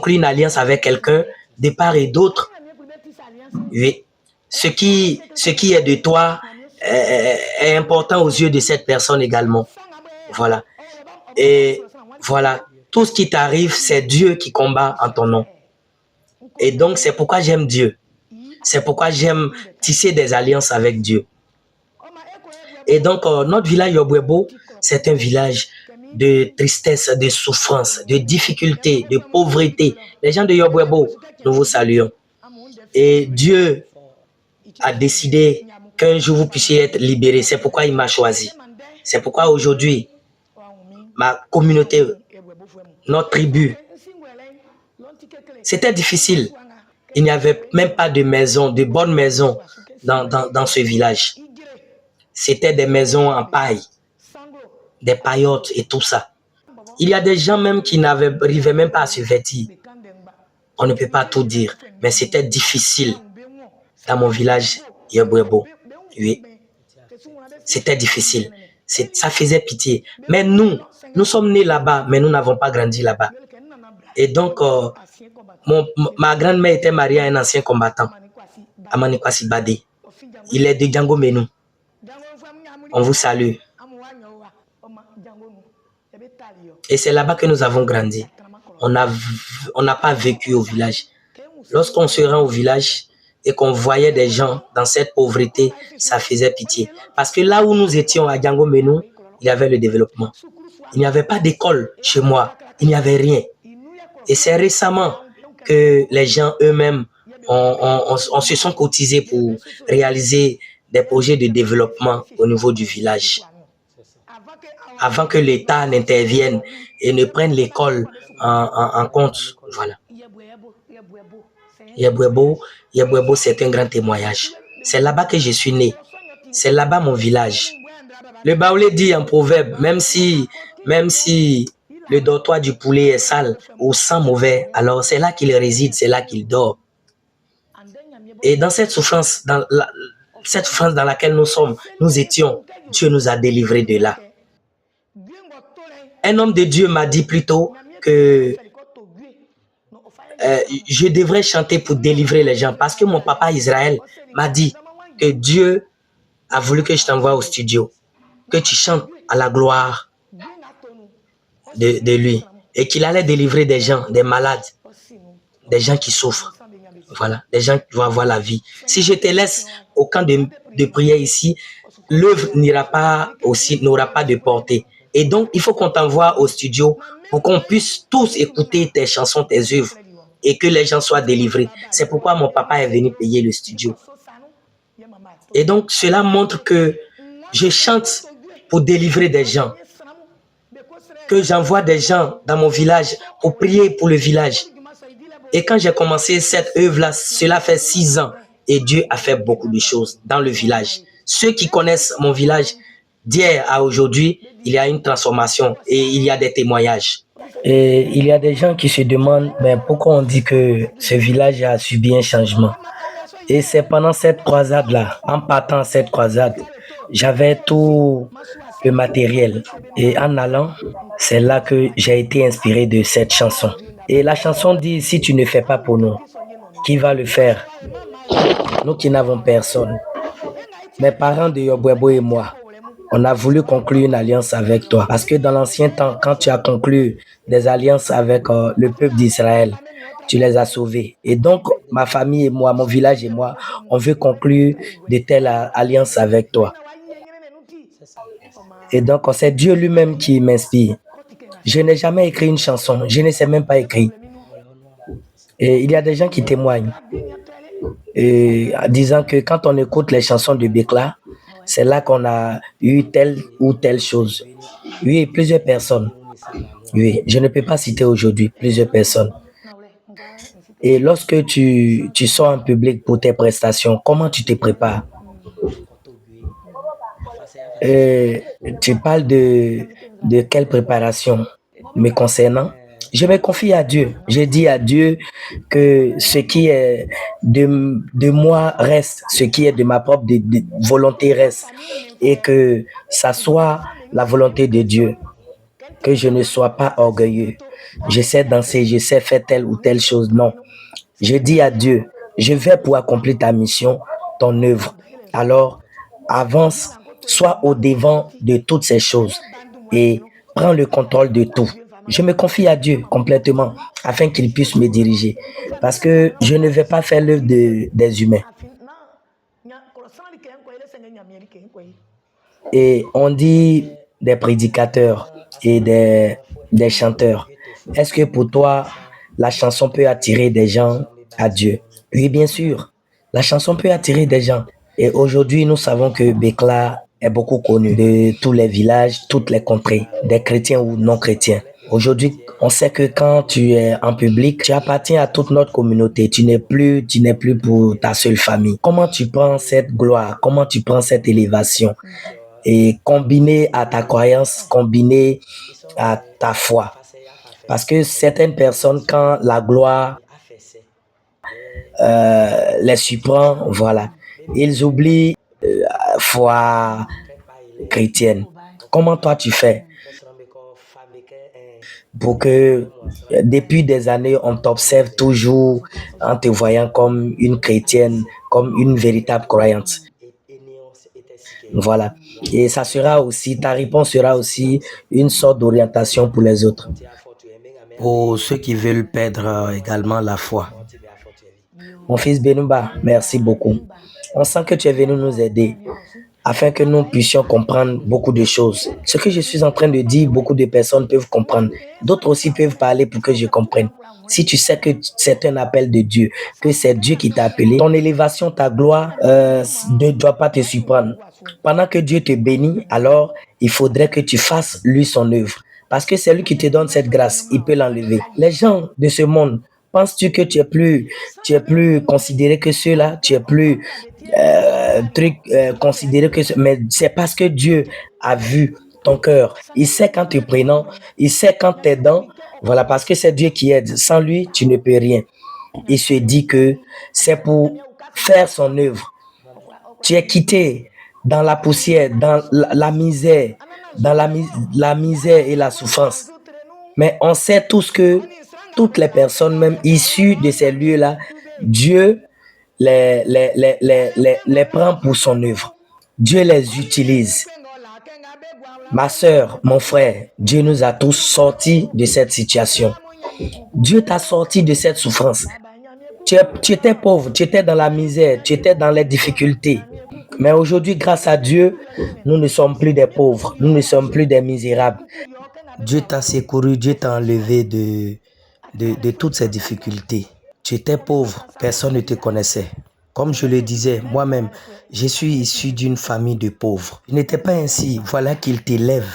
une alliance avec quelqu'un, de part et d'autre, oui, ce qui est de toi est important aux yeux de cette personne également. Voilà. Et voilà, tout ce qui t'arrive, c'est Dieu qui combat en ton nom. Et donc, c'est pourquoi j'aime Dieu. C'est pourquoi j'aime tisser des alliances avec Dieu. Et donc, notre village Yobwebo, c'est un village de tristesse, de souffrance, de difficulté, de pauvreté. Les gens de Yobwebo, nous vous saluons. Et Dieu a décidé qu'un jour vous puissiez être libérés. C'est pourquoi il m'a choisi. C'est pourquoi aujourd'hui, ma communauté, notre tribu, c'était difficile. Il n'y avait même pas de maison, de bonnes maisons dans ce village. C'était des maisons en paille, des paillotes et tout ça. Il y a des gens même qui n'arrivaient même pas à se vêtir. On ne peut pas tout dire, mais c'était difficile dans mon village Yobwebo. Oui, c'était difficile. Ça faisait pitié. Mais nous sommes nés là-bas, mais nous n'avons pas grandi là-bas. Et donc, ma grand-mère était mariée à un ancien combattant, Amanikwasi Bade. Il est de Django Menou. On vous salue. Et c'est là-bas que nous avons grandi. On n'a pas vécu au village. Lorsqu'on se rend au village et qu'on voyait des gens dans cette pauvreté, ça faisait pitié. Parce que là où nous étions à Django Menou, il y avait le développement. Il n'y avait pas d'école chez moi. Il n'y avait rien. Et c'est récemment que les gens eux-mêmes se sont cotisés pour réaliser des projets de développement au niveau du village. Avant que l'État n'intervienne et ne prenne l'école en compte. Voilà. Yobwebo, c'est un grand témoignage. C'est là-bas que je suis né. C'est là-bas mon village. Le Baoulé dit en proverbe, même si le dortoir du poulet est sale ou sent mauvais, alors c'est là qu'il réside, c'est là qu'il dort. Et dans cette souffrance, dans laquelle nous étions, Dieu nous a délivrés de là. Un homme de Dieu m'a dit plutôt que je devrais chanter pour délivrer les gens parce que mon papa Israël m'a dit que Dieu a voulu que je t'envoie au studio, que tu chantes à la gloire de lui et qu'il allait délivrer des gens, des malades, des gens qui souffrent. Voilà, des gens qui vont avoir la vie. Si je te laisse au camp de prière ici, l'œuvre n'aura pas de portée. Et donc, il faut qu'on t'envoie au studio pour qu'on puisse tous écouter tes chansons, tes œuvres et que les gens soient délivrés. C'est pourquoi mon papa est venu payer le studio. Et donc, cela montre que je chante pour délivrer des gens, que j'envoie des gens dans mon village pour prier pour le village. Et quand j'ai commencé cette œuvre-là, cela fait 6 ans et Dieu a fait beaucoup de choses dans le village. Ceux qui connaissent mon village, d'hier à aujourd'hui, il y a une transformation et il y a des témoignages. Et il y a des gens qui se demandent pourquoi on dit que ce village a subi un changement. Et c'est pendant cette croisade-là, en partant à cette croisade, j'avais tout le matériel. Et en allant, c'est là que j'ai été inspiré de cette chanson. Et la chanson dit, si tu ne fais pas pour nous, qui va le faire? Nous qui n'avons personne. Mes parents de Yobwebo et moi, on a voulu conclure une alliance avec toi. Parce que dans l'ancien temps, quand tu as conclu des alliances avec le peuple d'Israël, tu les as sauvés. Et donc, ma famille et moi, mon village et moi, on veut conclure de telles alliances avec toi. Et donc, c'est Dieu lui-même qui m'inspire. Je n'ai jamais écrit une chanson. Je ne sais même pas écrire. Et il y a des gens qui témoignent. Disant que quand on écoute les chansons de Bekla, c'est là qu'on a eu telle ou telle chose. Oui, plusieurs personnes. Oui, je ne peux pas citer aujourd'hui plusieurs personnes. Et lorsque tu sors en public pour tes prestations, comment tu te prépares? Tu parles de quelle préparation me concernant? Je me confie à Dieu. Je dis à Dieu que ce qui est de moi reste, ce qui est de ma propre volonté reste, et que ça soit la volonté de Dieu, que je ne sois pas orgueilleux. Je sais danser, je sais faire telle ou telle chose. Non. Je dis à Dieu, je vais pour accomplir ta mission, ton œuvre. Alors, avance, sois au devant de toutes ces choses et prends le contrôle de tout. Je me confie à Dieu complètement afin qu'il puisse me diriger parce que je ne vais pas faire l'œuvre des humains. Et on dit des prédicateurs et des chanteurs. Est-ce que pour toi, la chanson peut attirer des gens à Dieu? Oui, bien sûr. La chanson peut attirer des gens. Et aujourd'hui, nous savons que Bekla est beaucoup connu de tous les villages, toutes les contrées, des chrétiens ou non chrétiens. Aujourd'hui, on sait que quand tu es en public, tu appartiens à toute notre communauté. Tu n'es plus pour ta seule famille. Comment tu prends cette gloire? Comment tu prends cette élévation? Et combiné à ta croyance, combiné à ta foi. Parce que certaines personnes, quand la gloire les surprend, voilà, ils oublient foi chrétienne. Comment toi tu fais pour que depuis des années, on t'observe toujours en te voyant comme une chrétienne, comme une véritable croyante? Voilà. Et ça sera aussi, ta réponse sera aussi une sorte d'orientation pour les autres. Pour ceux qui veulent perdre également la foi. Mon fils Benouba, merci beaucoup. On sent que tu es venu nous aider afin que nous puissions comprendre beaucoup de choses. Ce que je suis en train de dire, beaucoup de personnes peuvent comprendre. D'autres aussi peuvent parler pour que je comprenne. Si tu sais que c'est un appel de Dieu, que c'est Dieu qui t'a appelé, ton élévation, ta gloire ne doit pas te surprendre. Pendant que Dieu te bénit, alors il faudrait que tu fasses lui son œuvre. Parce que c'est lui qui te donne cette grâce, il peut l'enlever. Les gens de ce monde, penses-tu que tu es plus considéré que ceux-là, tu es plus considéré que mais c'est parce que Dieu a vu ton cœur. Il sait quand tu es prenant, il sait quand tu es dans. Voilà, parce que c'est Dieu qui aide. Sans lui, tu ne peux rien. Il se dit que c'est pour faire son œuvre. Tu es quitté dans la poussière, dans la misère, dans la misère et la souffrance. Mais on sait tous que toutes les personnes, même issues de ces lieux-là, Dieu les prend pour son œuvre. Dieu les utilise. Ma sœur, mon frère, Dieu nous a tous sortis de cette situation. Dieu t'a sorti de cette souffrance. Tu étais pauvre, tu étais dans la misère, tu étais dans les difficultés. Mais aujourd'hui, grâce à Dieu, nous ne sommes plus des pauvres, nous ne sommes plus des misérables. Dieu t'a secouru, Dieu t'a enlevé de toutes ces difficultés. Tu étais pauvre, personne ne te connaissait. Comme je le disais, moi-même, je suis issu d'une famille de pauvres. Il n'était pas ainsi. Voilà qu'il t'élève.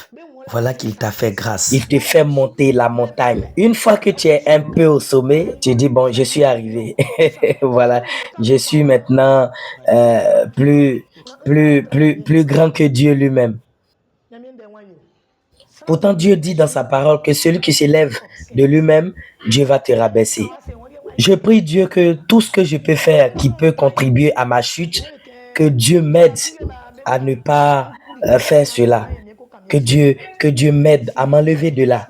Voilà qu'il t'a fait grâce. Il te fait monter la montagne. Une fois que tu es un peu au sommet, tu dis, bon, je suis arrivé. Voilà, je suis maintenant plus grand que Dieu lui-même. Pourtant, Dieu dit dans sa parole que celui qui s'élève de lui-même, Dieu va te rabaisser. Je prie Dieu que tout ce que je peux faire qui peut contribuer à ma chute, que Dieu m'aide à ne pas faire cela. Que Dieu m'aide à m'enlever de là.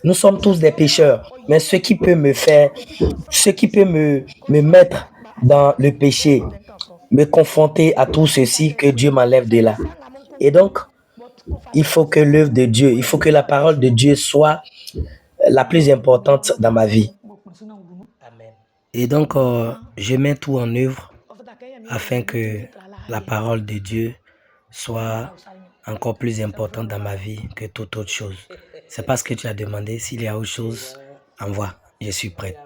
Nous sommes tous des pécheurs, mais ce qui peut me mettre dans le péché, me confronter à tout ceci, que Dieu m'enlève de là. Et donc, il faut que l'œuvre de Dieu, il faut que la parole de Dieu soit la plus importante dans ma vie. Et donc, je mets tout en œuvre afin que la parole de Dieu soit encore plus importante dans ma vie que toute autre chose. C'est parce que tu as demandé. S'il y a autre chose, envoie. Je suis prête.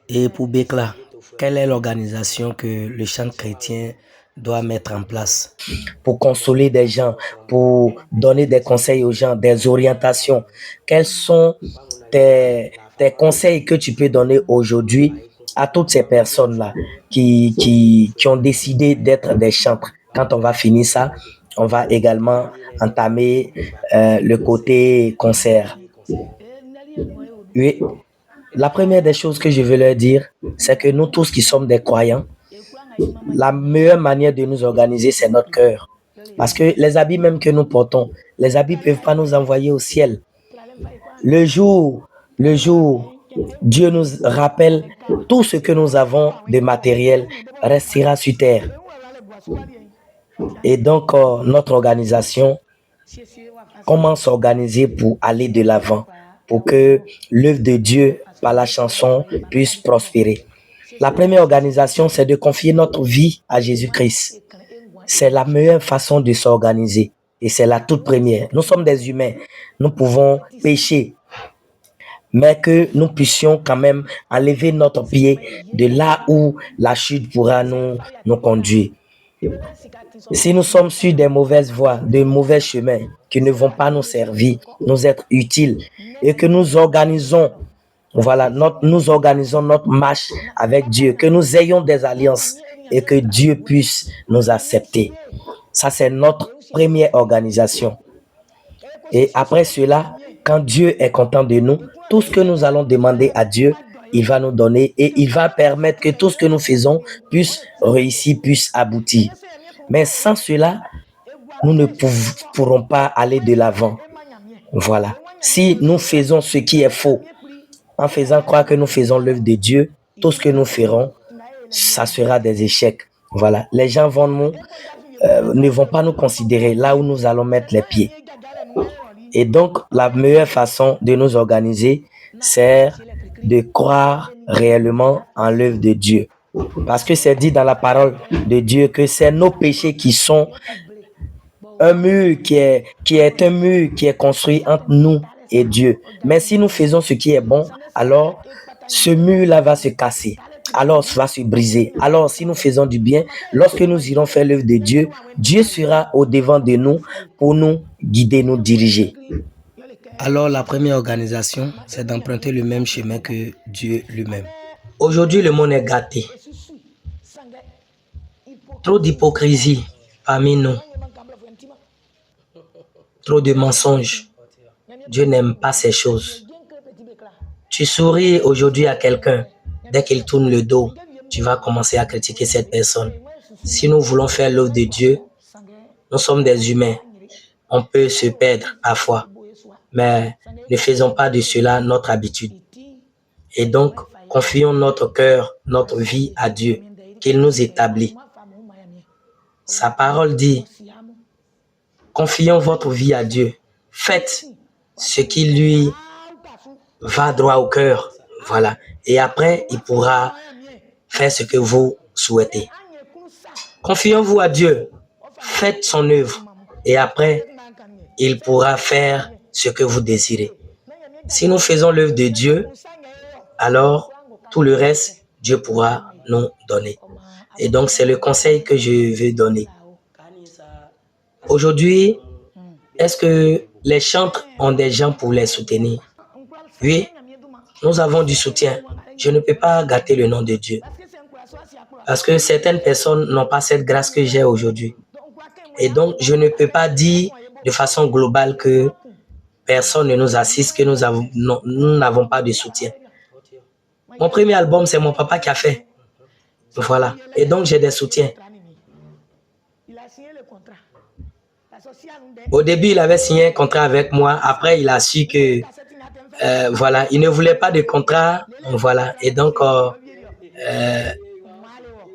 Et pour Bekla, quelle est l'organisation que le chant chrétien doit mettre en place pour consoler des gens, pour donner des conseils aux gens, des orientations? Quels sont tes conseils que tu peux donner aujourd'hui à toutes ces personnes-là qui ont décidé d'être des chantres? Quand on va finir ça, on va également entamer le côté concert. Oui. La première des choses que je veux leur dire, c'est que nous tous qui sommes des croyants, la meilleure manière de nous organiser, c'est notre cœur. Parce que les habits même que nous portons, les habits ne peuvent pas nous envoyer au ciel. Le jour, Dieu nous rappelle tout ce que nous avons de matériel restera sur terre. Et donc, notre organisation, comment s'organiser pour aller de l'avant, pour que l'œuvre de Dieu par la chanson puisse prospérer. La première organisation, c'est de confier notre vie à Jésus-Christ. c'est la meilleure façon de s'organiser. Et c'est la toute première. Nous sommes des humains. Nous pouvons pécher. Mais que nous puissions quand même enlever notre pied de là où la chute pourra nous conduire. Si nous sommes sur des mauvaises voies, de mauvais chemins qui ne vont pas nous servir, nous être utiles, et que nous organisons, nous organisons notre marche avec Dieu, que nous ayons des alliances et que Dieu puisse nous accepter. Ça, c'est notre première organisation. Et après cela, quand Dieu est content de nous, tout ce que nous allons demander à Dieu, il va nous donner et il va permettre que tout ce que nous faisons puisse réussir, puisse aboutir. Mais sans cela, nous ne pourrons pas aller de l'avant. Voilà. Si nous faisons ce qui est faux, en faisant croire que nous faisons l'œuvre de Dieu, tout ce que nous ferons, ça sera des échecs. Voilà. Les gens ne vont pas nous considérer là où nous allons mettre les pieds. Et donc, la meilleure façon de nous organiser, c'est de croire réellement en l'œuvre de Dieu. Parce que c'est dit dans la parole de Dieu que c'est nos péchés qui sont un mur qui est un mur qui est construit entre nous et Dieu. Mais si nous faisons ce qui est bon, alors ce mur-là va se casser. Alors, ça va se briser. Alors, si nous faisons du bien, lorsque nous irons faire l'œuvre de Dieu, Dieu sera au-devant de nous pour nous guider, nous diriger. Alors, la première organisation, c'est d'emprunter le même chemin que Dieu lui-même. Aujourd'hui, le monde est gâté. Trop d'hypocrisie parmi nous. Trop de mensonges. Dieu n'aime pas ces choses. Tu souris aujourd'hui à quelqu'un. Dès qu'il tourne le dos, tu vas commencer à critiquer cette personne. Si nous voulons faire l'œuvre de Dieu, nous sommes des humains. On peut se perdre parfois, mais ne faisons pas de cela notre habitude. Et donc, confions notre cœur, notre vie à Dieu, qu'il nous établit. Sa parole dit, confions votre vie à Dieu. Faites ce qui lui va droit au cœur. Voilà. Et après, il pourra faire ce que vous souhaitez. Confions-vous à Dieu. Faites son œuvre. Et après, il pourra faire ce que vous désirez. Si nous faisons l'œuvre de Dieu, alors tout le reste, Dieu pourra nous donner. Et donc, c'est le conseil que je veux donner. Aujourd'hui, est-ce que les chantres ont des gens pour les soutenir? Oui, nous avons du soutien. Je ne peux pas gâter le nom de Dieu. Parce que certaines personnes n'ont pas cette grâce que j'ai aujourd'hui. Et donc, je ne peux pas dire de façon globale que personne ne nous assiste, que nous n'avons pas de soutien. Mon premier album, c'est mon papa qui a fait. Voilà. Et donc, j'ai des soutiens. Au début, il avait signé un contrat avec moi. Après, il a su que, il ne voulait pas de contrat. Voilà. Et donc,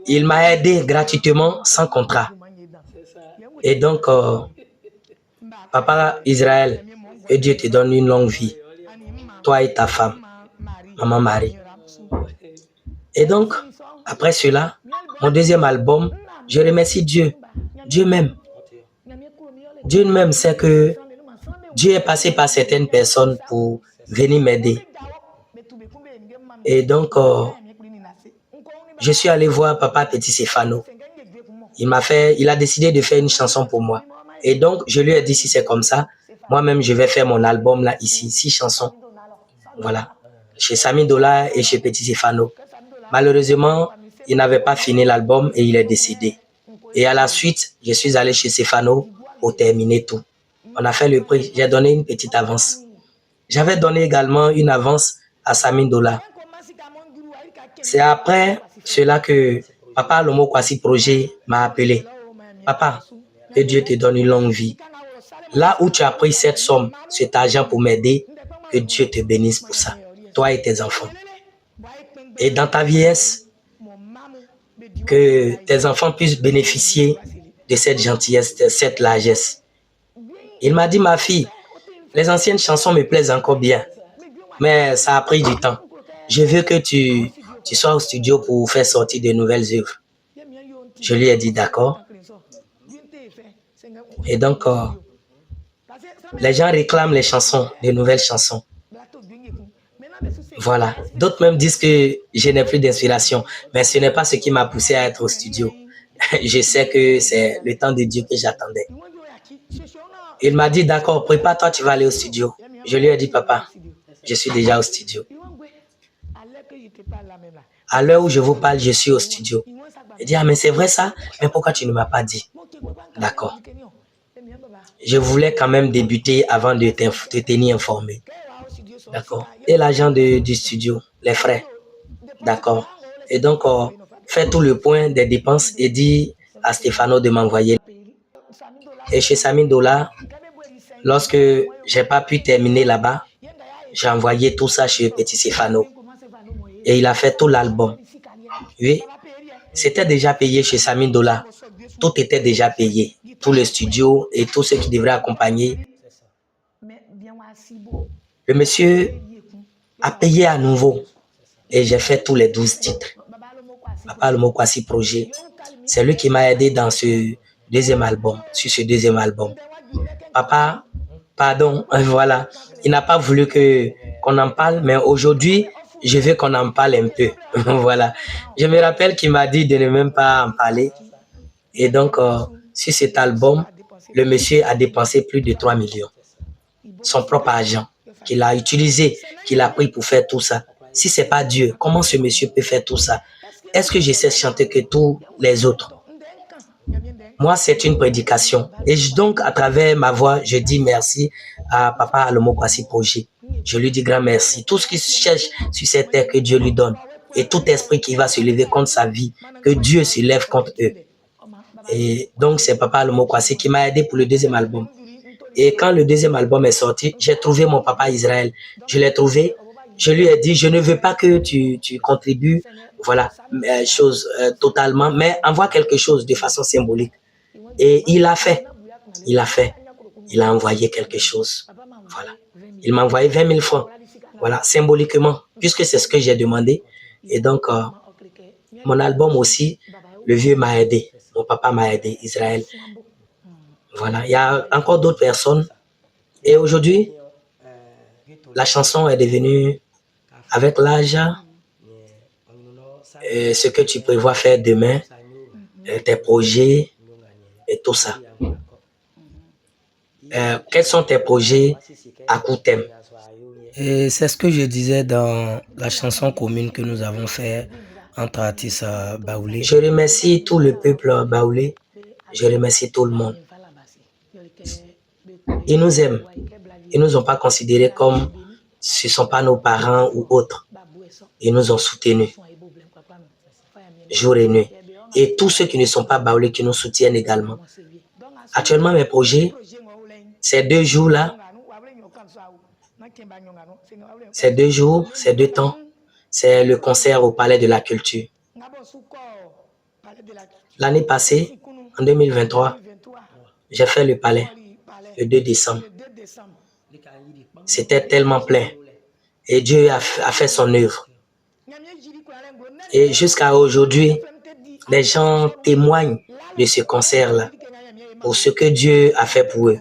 il m'a aidé gratuitement, sans contrat. Et donc, Papa Israël, que Dieu te donne une longue vie. Toi et ta femme, Maman Marie. Et donc, après cela, mon deuxième album, je remercie Dieu. Dieu m'aime. Dieu m'aime, c'est que Dieu est passé par certaines personnes pour venir m'aider. Et donc, je suis allé voir Papa Petit Stéphano. Il a décidé de faire une chanson pour moi. Et donc, je lui ai dit, si c'est comme ça, moi-même, je vais faire mon album là, ici, 6 chansons. Voilà. Chez Sami Dola et chez Petit Stéphano. Malheureusement, il n'avait pas fini l'album et il est décédé. Et à la suite, je suis allé chez Stéphano pour terminer tout. On a fait le prix. J'ai donné une petite avance. J'avais donné également une avance à Sami Dola. C'est après cela que Papa Lomo Kwasi Projet m'a appelé. Papa, que Dieu te donne une longue vie. Là où tu as pris cette somme, cet argent pour m'aider, que Dieu te bénisse pour ça, toi et tes enfants. Et dans ta vieillesse, que tes enfants puissent bénéficier de cette gentillesse, de cette largesse. Il m'a dit, ma fille, les anciennes chansons me plaisent encore bien, mais ça a pris du temps. Je veux que tu sois au studio pour faire sortir de nouvelles œuvres. Je lui ai dit d'accord. Et donc, les gens réclament les chansons, les nouvelles chansons. Voilà. D'autres même disent que je n'ai plus d'inspiration, mais ce n'est pas ce qui m'a poussé à être au studio. Je sais que c'est le temps de Dieu que j'attendais. Il m'a dit, d'accord, prépare-toi, tu vas aller au studio. Je lui ai dit, papa, je suis déjà au studio. À l'heure où je vous parle, je suis au studio. Il dit, ah, mais c'est vrai ça? Mais pourquoi tu ne m'as pas dit? D'accord. Je voulais quand même débuter avant de te tenir informé. D'accord. Et l'agent du studio, les frais. D'accord. Et donc, fait tout le point des dépenses et dit à Stefano de m'envoyer. Et chez Sami Dola, lorsque j'ai pas pu terminer là-bas, j'ai envoyé tout ça chez Petit Stefano. Et il a fait tout l'album. Oui. C'était déjà payé chez Sami Dola. Tout était déjà payé. Tout le studio et tout ce qui devrait accompagner. Le monsieur a payé à nouveau. Et j'ai fait tous les 12 titres. Papa Alomokwasi Projet. C'est lui qui m'a aidé dans ce deuxième album, sur ce deuxième album. Papa, pardon, voilà. Il n'a pas voulu qu'on en parle, mais aujourd'hui, je veux qu'on en parle un peu. Voilà. Je me rappelle qu'il m'a dit de ne même pas en parler. Et donc, sur cet album, le monsieur a dépensé plus de 3 millions. Son propre argent qu'il a utilisé, qu'il a pris pour faire tout ça. Si ce n'est pas Dieu, comment ce monsieur peut faire tout ça? Est-ce que je sais chanter que tous les autres? Moi, c'est une prédication. Et donc, à travers ma voix, je dis merci à Papa Alomokwasi Projet. Je lui dis grand merci. Tout ce qu'il cherche sur cette terre, que Dieu lui donne. Et tout esprit qui va se lever contre sa vie, que Dieu se lève contre eux. Et donc, c'est Papa Alomokwasi qui m'a aidé pour le deuxième album. Et quand le deuxième album est sorti, j'ai trouvé mon papa Israël. Je l'ai trouvé. Je lui ai dit, je ne veux pas que tu contribues, voilà, totalement, mais envoie quelque chose de façon symbolique. Et il a fait. Il a fait. Il a envoyé quelque chose. Voilà. Il m'a envoyé 20 000 francs. Voilà, symboliquement, puisque c'est ce que j'ai demandé. Et donc, mon album aussi, le vieux m'a aidé. Mon papa m'a aidé, Israël. Voilà, il y a encore d'autres personnes. Et aujourd'hui, la chanson est devenue, avec l'âge, ce que tu prévois faire demain, tes projets et tout ça. Quels sont tes projets à court terme? Et c'est ce que je disais dans la chanson commune que nous avons fait entre artistes baoulés. Je remercie tout le peuple baoulé. Je remercie tout le monde. Ils nous aiment. Ils ne nous ont pas considérés comme ce ne sont pas nos parents ou autres. Ils nous ont soutenus jour et nuit. Et tous ceux qui ne sont pas baoulés, qui nous soutiennent également. Actuellement, mes projets, ces 2 jours-là, ces 2 jours, ces 2 temps, c'est le concert au Palais de la Culture. L'année passée, en 2023, j'ai fait le Palais, le 2 décembre. C'était tellement plein. Et Dieu a fait son œuvre. Et jusqu'à aujourd'hui, les gens témoignent de ce concert-là, pour ce que Dieu a fait pour eux,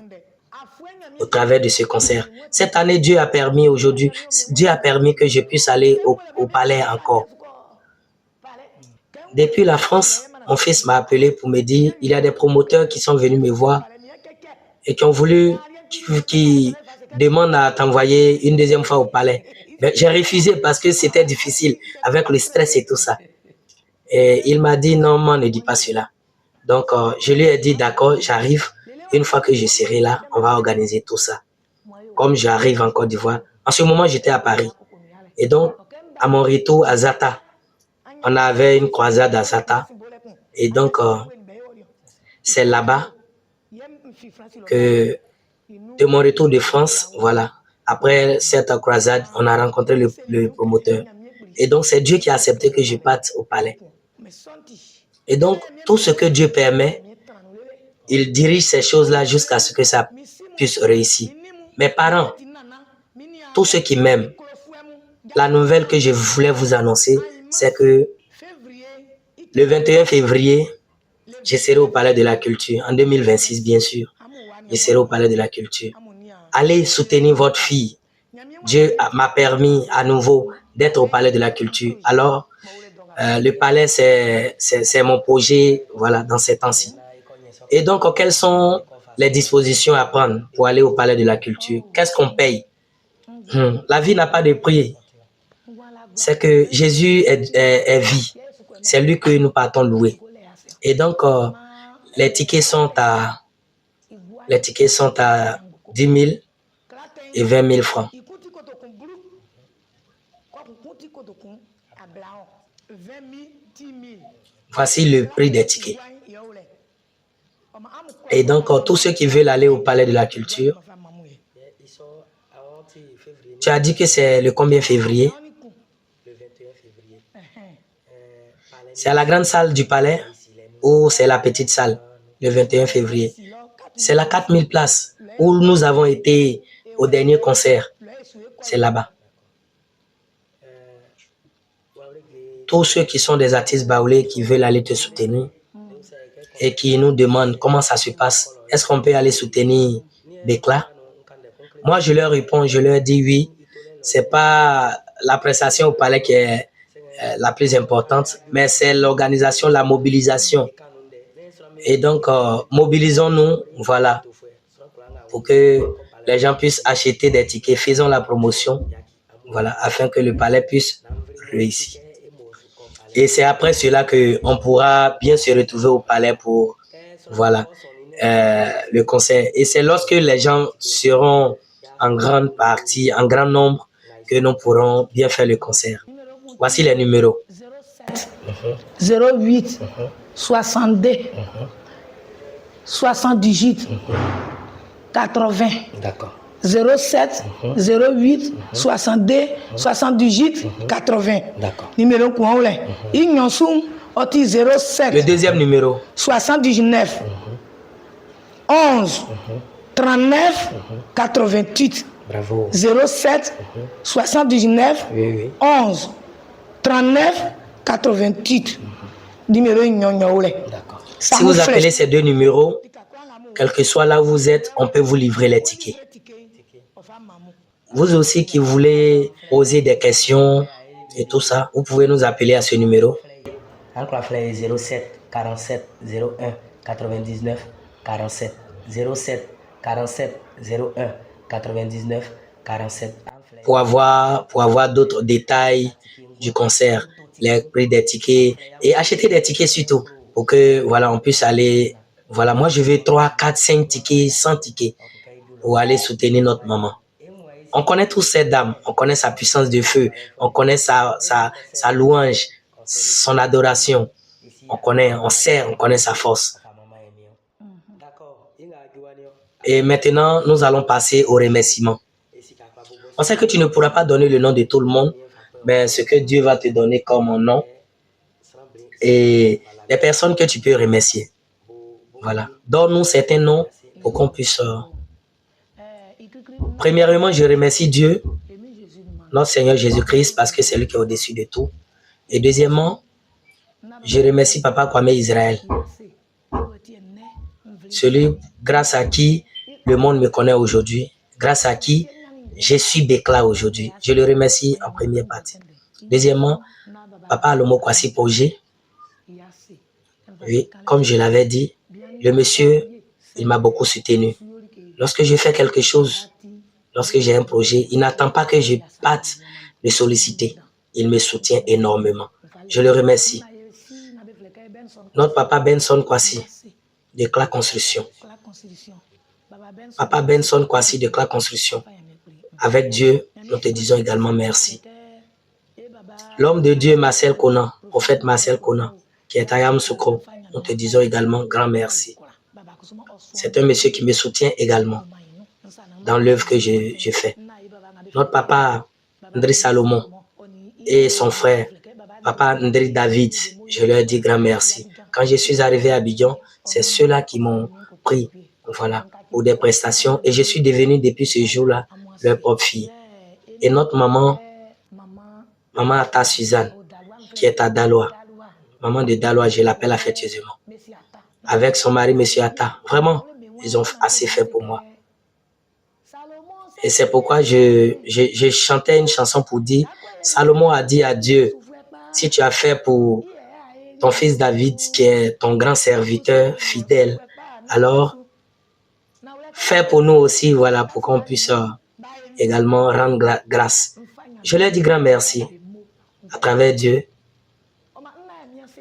au travers de ce concert. Cette année, Dieu a permis que je puisse aller au Palais encore. Depuis la France, mon fils m'a appelé pour me dire, il y a des promoteurs qui sont venus me voir et qui demandent à t'envoyer une deuxième fois au Palais. Mais j'ai refusé parce que c'était difficile avec le stress et tout ça. Et il m'a dit, non, ne dis pas cela. Donc, je lui ai dit, d'accord, j'arrive. Une fois que je serai là, on va organiser tout ça. Comme j'arrive en Côte d'Ivoire. En ce moment, j'étais à Paris. Et donc, à mon retour à Zata, on avait une croisade à Zata. Et donc, c'est là-bas que, de mon retour de France, voilà, après cette croisade, on a rencontré le promoteur. Et donc, c'est Dieu qui a accepté que je parte au Palais. Et donc, tout ce que Dieu permet, il dirige ces choses-là jusqu'à ce que ça puisse réussir. Mes parents, tous ceux qui m'aiment, la nouvelle que je voulais vous annoncer, c'est que le 21 février, je serai au Palais de la Culture, en 2026, bien sûr. je serai au palais de la culture. Allez soutenir votre fille. Dieu m'a permis à nouveau d'être au palais de la culture. Alors, le palais, c'est mon projet, voilà, dans ces temps-ci. Et donc, quelles sont les dispositions à prendre pour aller au palais de la culture? Qu'est-ce qu'on paye? La vie n'a pas de prix. C'est que Jésus est vie. C'est lui que nous partons louer. Et donc, les tickets sont à 10 000 et 20 000 francs. Voici le prix des tickets. Et donc, tous ceux qui veulent aller au palais de la culture, tu as dit que c'est le combien février? Le 21 février. C'est à la grande salle du palais ou c'est la petite salle, le 21 février? C'est la 4000 places où nous avons été au dernier concert. C'est là-bas. Tous ceux qui sont des artistes baoulés qui veulent aller te soutenir et qui nous demandent comment ça se passe, est-ce qu'on peut aller soutenir Bekla? Moi, je leur réponds, je leur dis oui. C'est pas la prestation au palais qui est la plus importante, mais c'est l'organisation, la mobilisation. Et donc, mobilisons-nous, voilà, pour que les gens puissent acheter des tickets. Faisons la promotion, voilà, afin que le palais puisse réussir. Et c'est après cela qu'on pourra bien se retrouver au palais pour, voilà, le concert. Et c'est lorsque les gens seront en grande partie, en grand nombre, que nous pourrons bien faire le concert. Voici les numéros. 08 62 78 80. D'accord. 07 08 62 78 80. D'accord. Numéro quoi on l'est? Il y a 07. Le deuxième numéro. 79 11 39 88. Bravo. 07 79 11 39 88. Numéro D'accord. Si vous appelez ces deux numéros, quel que soit là où vous êtes, on peut vous livrer les tickets. Vous aussi qui voulez poser des questions et tout ça, vous pouvez nous appeler à ce numéro. 07 47 01 99 47 07 47 01 99 47 pour avoir d'autres détails du concert, les prix des tickets et acheter des tickets surtout pour que voilà on puisse aller. Voilà, moi je veux 3, 4, 5 tickets, 100 tickets pour aller soutenir notre maman. On connaît tous cette dame, on connaît sa puissance de feu, on connaît sa louange, son adoration. On connaît sa force. Et maintenant, nous allons passer au remerciement. On sait que tu ne pourras pas donner le nom de tout le monde, mais ce que Dieu va te donner comme un nom et les personnes que tu peux remercier. Voilà. Donne-nous certains noms pour qu'on puisse... Premièrement, je remercie Dieu, notre Seigneur Jésus-Christ, parce que c'est lui qui est au-dessus de tout. Et deuxièmement, je remercie Papa Kwame Israël, celui grâce à qui le monde me connaît aujourd'hui, grâce à qui je suis Bekla aujourd'hui. Je le remercie en première partie. Deuxièmement, Papa Alomo Kwasi Pogé. Oui, comme je l'avais dit, le monsieur, il m'a beaucoup soutenu. Lorsque je fais quelque chose, lorsque j'ai un projet, il n'attend pas que je parte le solliciter. Il me soutient énormément. Je le remercie. Notre papa Benson Kwasi, de Kla Construction. Papa Benson Kwasi de Kla Construction. Avec Dieu, nous te disons également merci. L'homme de Dieu, Marcel Conan, prophète Marcel Conan, qui est à Yamoussoukro, nous te disons également grand merci. C'est un monsieur qui me soutient également dans l'œuvre que je fais. Notre papa Ndri Salomon et son frère, papa Ndri David, je leur dis grand merci. Quand je suis arrivé à Abidjan, c'est ceux-là qui m'ont pris, voilà, pour des prestations et je suis devenu depuis ce jour-là leur propre fille. Et notre maman Ata Suzanne, qui est à Daloa, maman de Daloa, je l'appelle affectueusement, avec son mari, monsieur Ata. Vraiment, Ils ont assez fait pour moi. Et c'est pourquoi je chantais une chanson pour dire, Salomon a dit à Dieu, si tu as fait pour ton fils David, qui est ton grand serviteur fidèle, alors fais pour nous aussi, voilà, pour qu'on puisse également rendre grâce. Je leur dis grand merci à travers Dieu.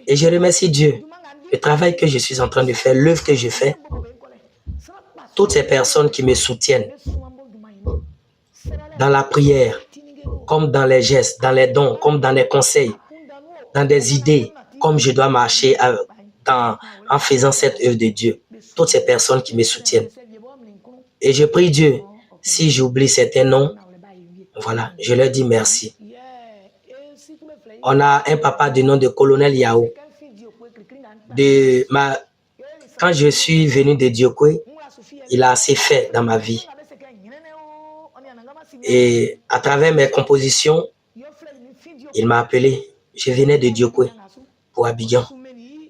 Et je remercie Dieu. Le travail que je suis en train de faire, l'œuvre que je fais, toutes ces personnes qui me soutiennent dans la prière, comme dans les gestes, dans les dons, comme dans les conseils, dans des idées, comme je dois marcher en faisant cette œuvre de Dieu. Toutes ces personnes qui me soutiennent. Et je prie Dieu, si j'oublie certains noms, voilà, je leur dis merci. On a un papa du nom de Colonel Yao. Quand je suis venu de Diokwe, il a assez fait dans ma vie. Et à travers mes compositions, il m'a appelé. Je venais de Diokwe pour Abidjan.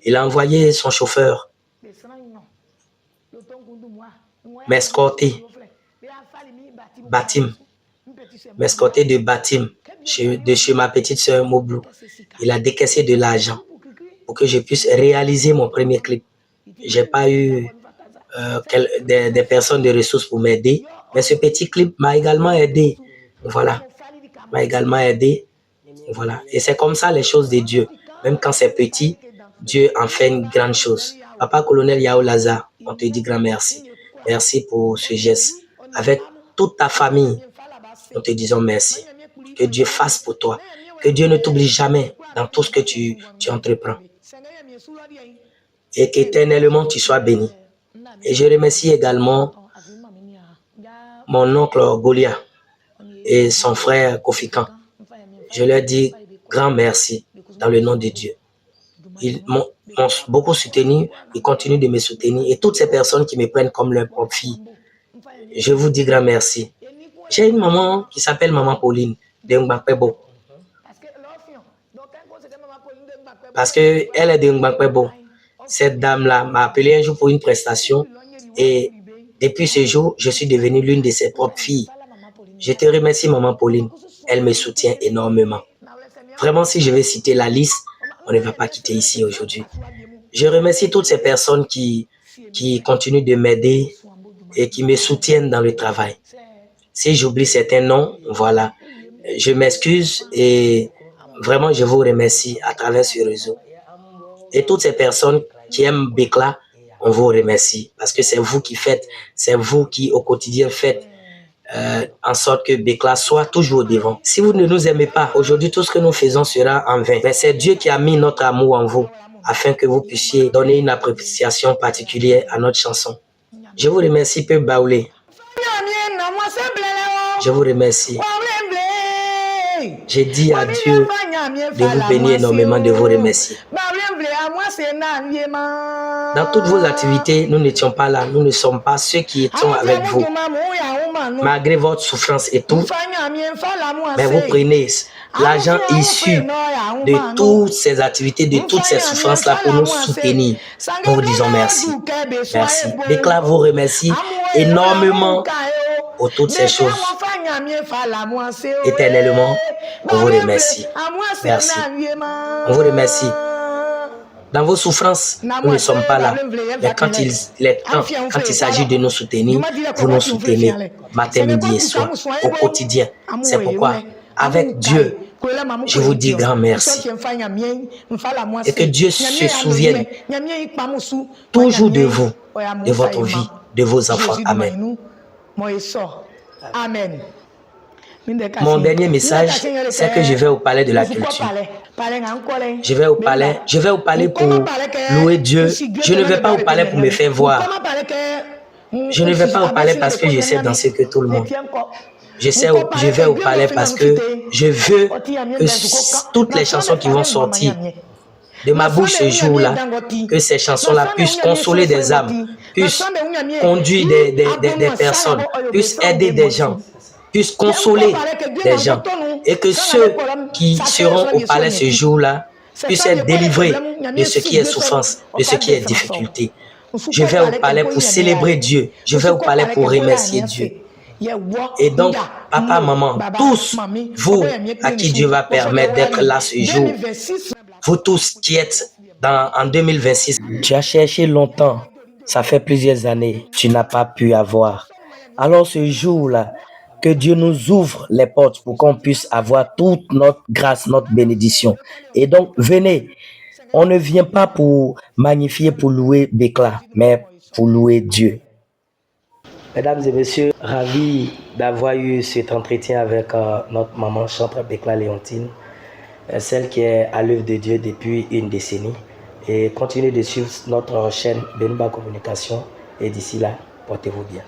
Il a envoyé son chauffeur m'escorter de Batim, de chez ma petite sœur Moblou. Il a décaissé de l'argent pour que je puisse réaliser mon premier clip. Je n'ai pas eu des personnes de ressources pour m'aider, mais ce petit clip m'a également aidé. Voilà, m'a également aidé. Voilà, et c'est comme ça les choses de Dieu. Même quand c'est petit, Dieu en fait une grande chose. Papa Colonel Yao Lazare, on te dit grand merci. Merci pour ce geste. Avec toute ta famille, nous te disons merci. Que Dieu fasse pour toi. Que Dieu ne t'oublie jamais dans tout ce que tu entreprends. Et qu'éternellement tu sois béni. Et je remercie également mon oncle Goliath et son frère Kofikan. Je leur dis grand merci dans le nom de Dieu. Ils m'ont beaucoup soutenu, ils continuent de me soutenir. Et toutes ces personnes qui me prennent comme leur propre fille, je vous dis grand merci. J'ai une maman qui s'appelle Maman Pauline de Ngbakwebo. Parce qu'elle est de Ngbakwebo. Cette dame-là m'a appelé un jour pour une prestation. Et depuis ce jour, je suis devenue l'une de ses propres filles. Je te remercie, Maman Pauline. Elle me soutient énormément. Vraiment, si je vais citer la liste, on ne va pas quitter ici aujourd'hui. Je remercie toutes ces personnes qui continuent de m'aider et qui me soutiennent dans le travail. Si j'oublie certains noms, voilà, je m'excuse et vraiment, je vous remercie à travers ce réseau. Et toutes ces personnes qui aiment Bekla, on vous remercie parce que c'est vous qui faites, c'est vous qui au quotidien faites en sorte que Bekla soit toujours devant. Si vous ne nous aimez pas, aujourd'hui tout ce que nous faisons sera en vain. Mais c'est Dieu qui a mis notre amour en vous afin que vous puissiez donner une appréciation particulière à notre chanson. Je vous remercie, Peu Baoulé. Je vous remercie. J'ai dit à Dieu de vous bénir énormément, de vous remercier. Dans toutes vos activités, nous n'étions pas là. Nous ne sommes pas ceux qui étions avec vous. Malgré votre souffrance et tout, mais vous prenez l'argent issu de toutes ces activités, de toutes ces souffrances-là pour nous soutenir. Nous vous disons merci. Merci. Bekla vous remercie énormément pour toutes ces choses. Éternellement, on vous remercie. Merci. On vous remercie. Dans vos souffrances, nous ne sommes pas là. Mais quand il s'agit de nous soutenir, vous nous soutenez matin, midi et soir, au quotidien. C'est pourquoi, avec Dieu, je vous dis grand merci. Et que Dieu se souvienne toujours de vous, de votre vie, de vos enfants. Amen. Mon dernier message, c'est que je vais au palais de la culture. Je vais au palais pour louer Dieu. Je ne vais pas au palais pour me faire voir. Je ne vais pas au palais parce que je sais danser que tout le monde. Je vais au palais parce que je veux que toutes les chansons qui vont sortir de ma bouche ce jour-là, que ces chansons-là puissent consoler des âmes, puissent conduire des personnes, puissent aider des gens, puissent consoler des gens. Et que ceux qui seront au palais ce jour-là puissent être délivrés de ce qui est souffrance, de ce qui est difficulté. Je vais au palais pour célébrer Dieu. Je vais au palais pour remercier Dieu. Et donc, papa, maman, tous, vous à qui Dieu va permettre d'être là ce jour, vous tous qui êtes en 2026, tu as cherché longtemps, ça fait plusieurs années, tu n'as pas pu avoir. Alors ce jour-là, que Dieu nous ouvre les portes pour qu'on puisse avoir toute notre grâce, notre bénédiction. Et donc, venez, on ne vient pas pour magnifier, pour louer Bécla, mais pour louer Dieu. Mesdames et messieurs, ravi d'avoir eu cet entretien avec notre maman chantre Bécla Léontine, celle qui est à l'œuvre de Dieu depuis une décennie. Et continuez de suivre notre chaîne Benba Communication. Et d'ici là, portez-vous bien.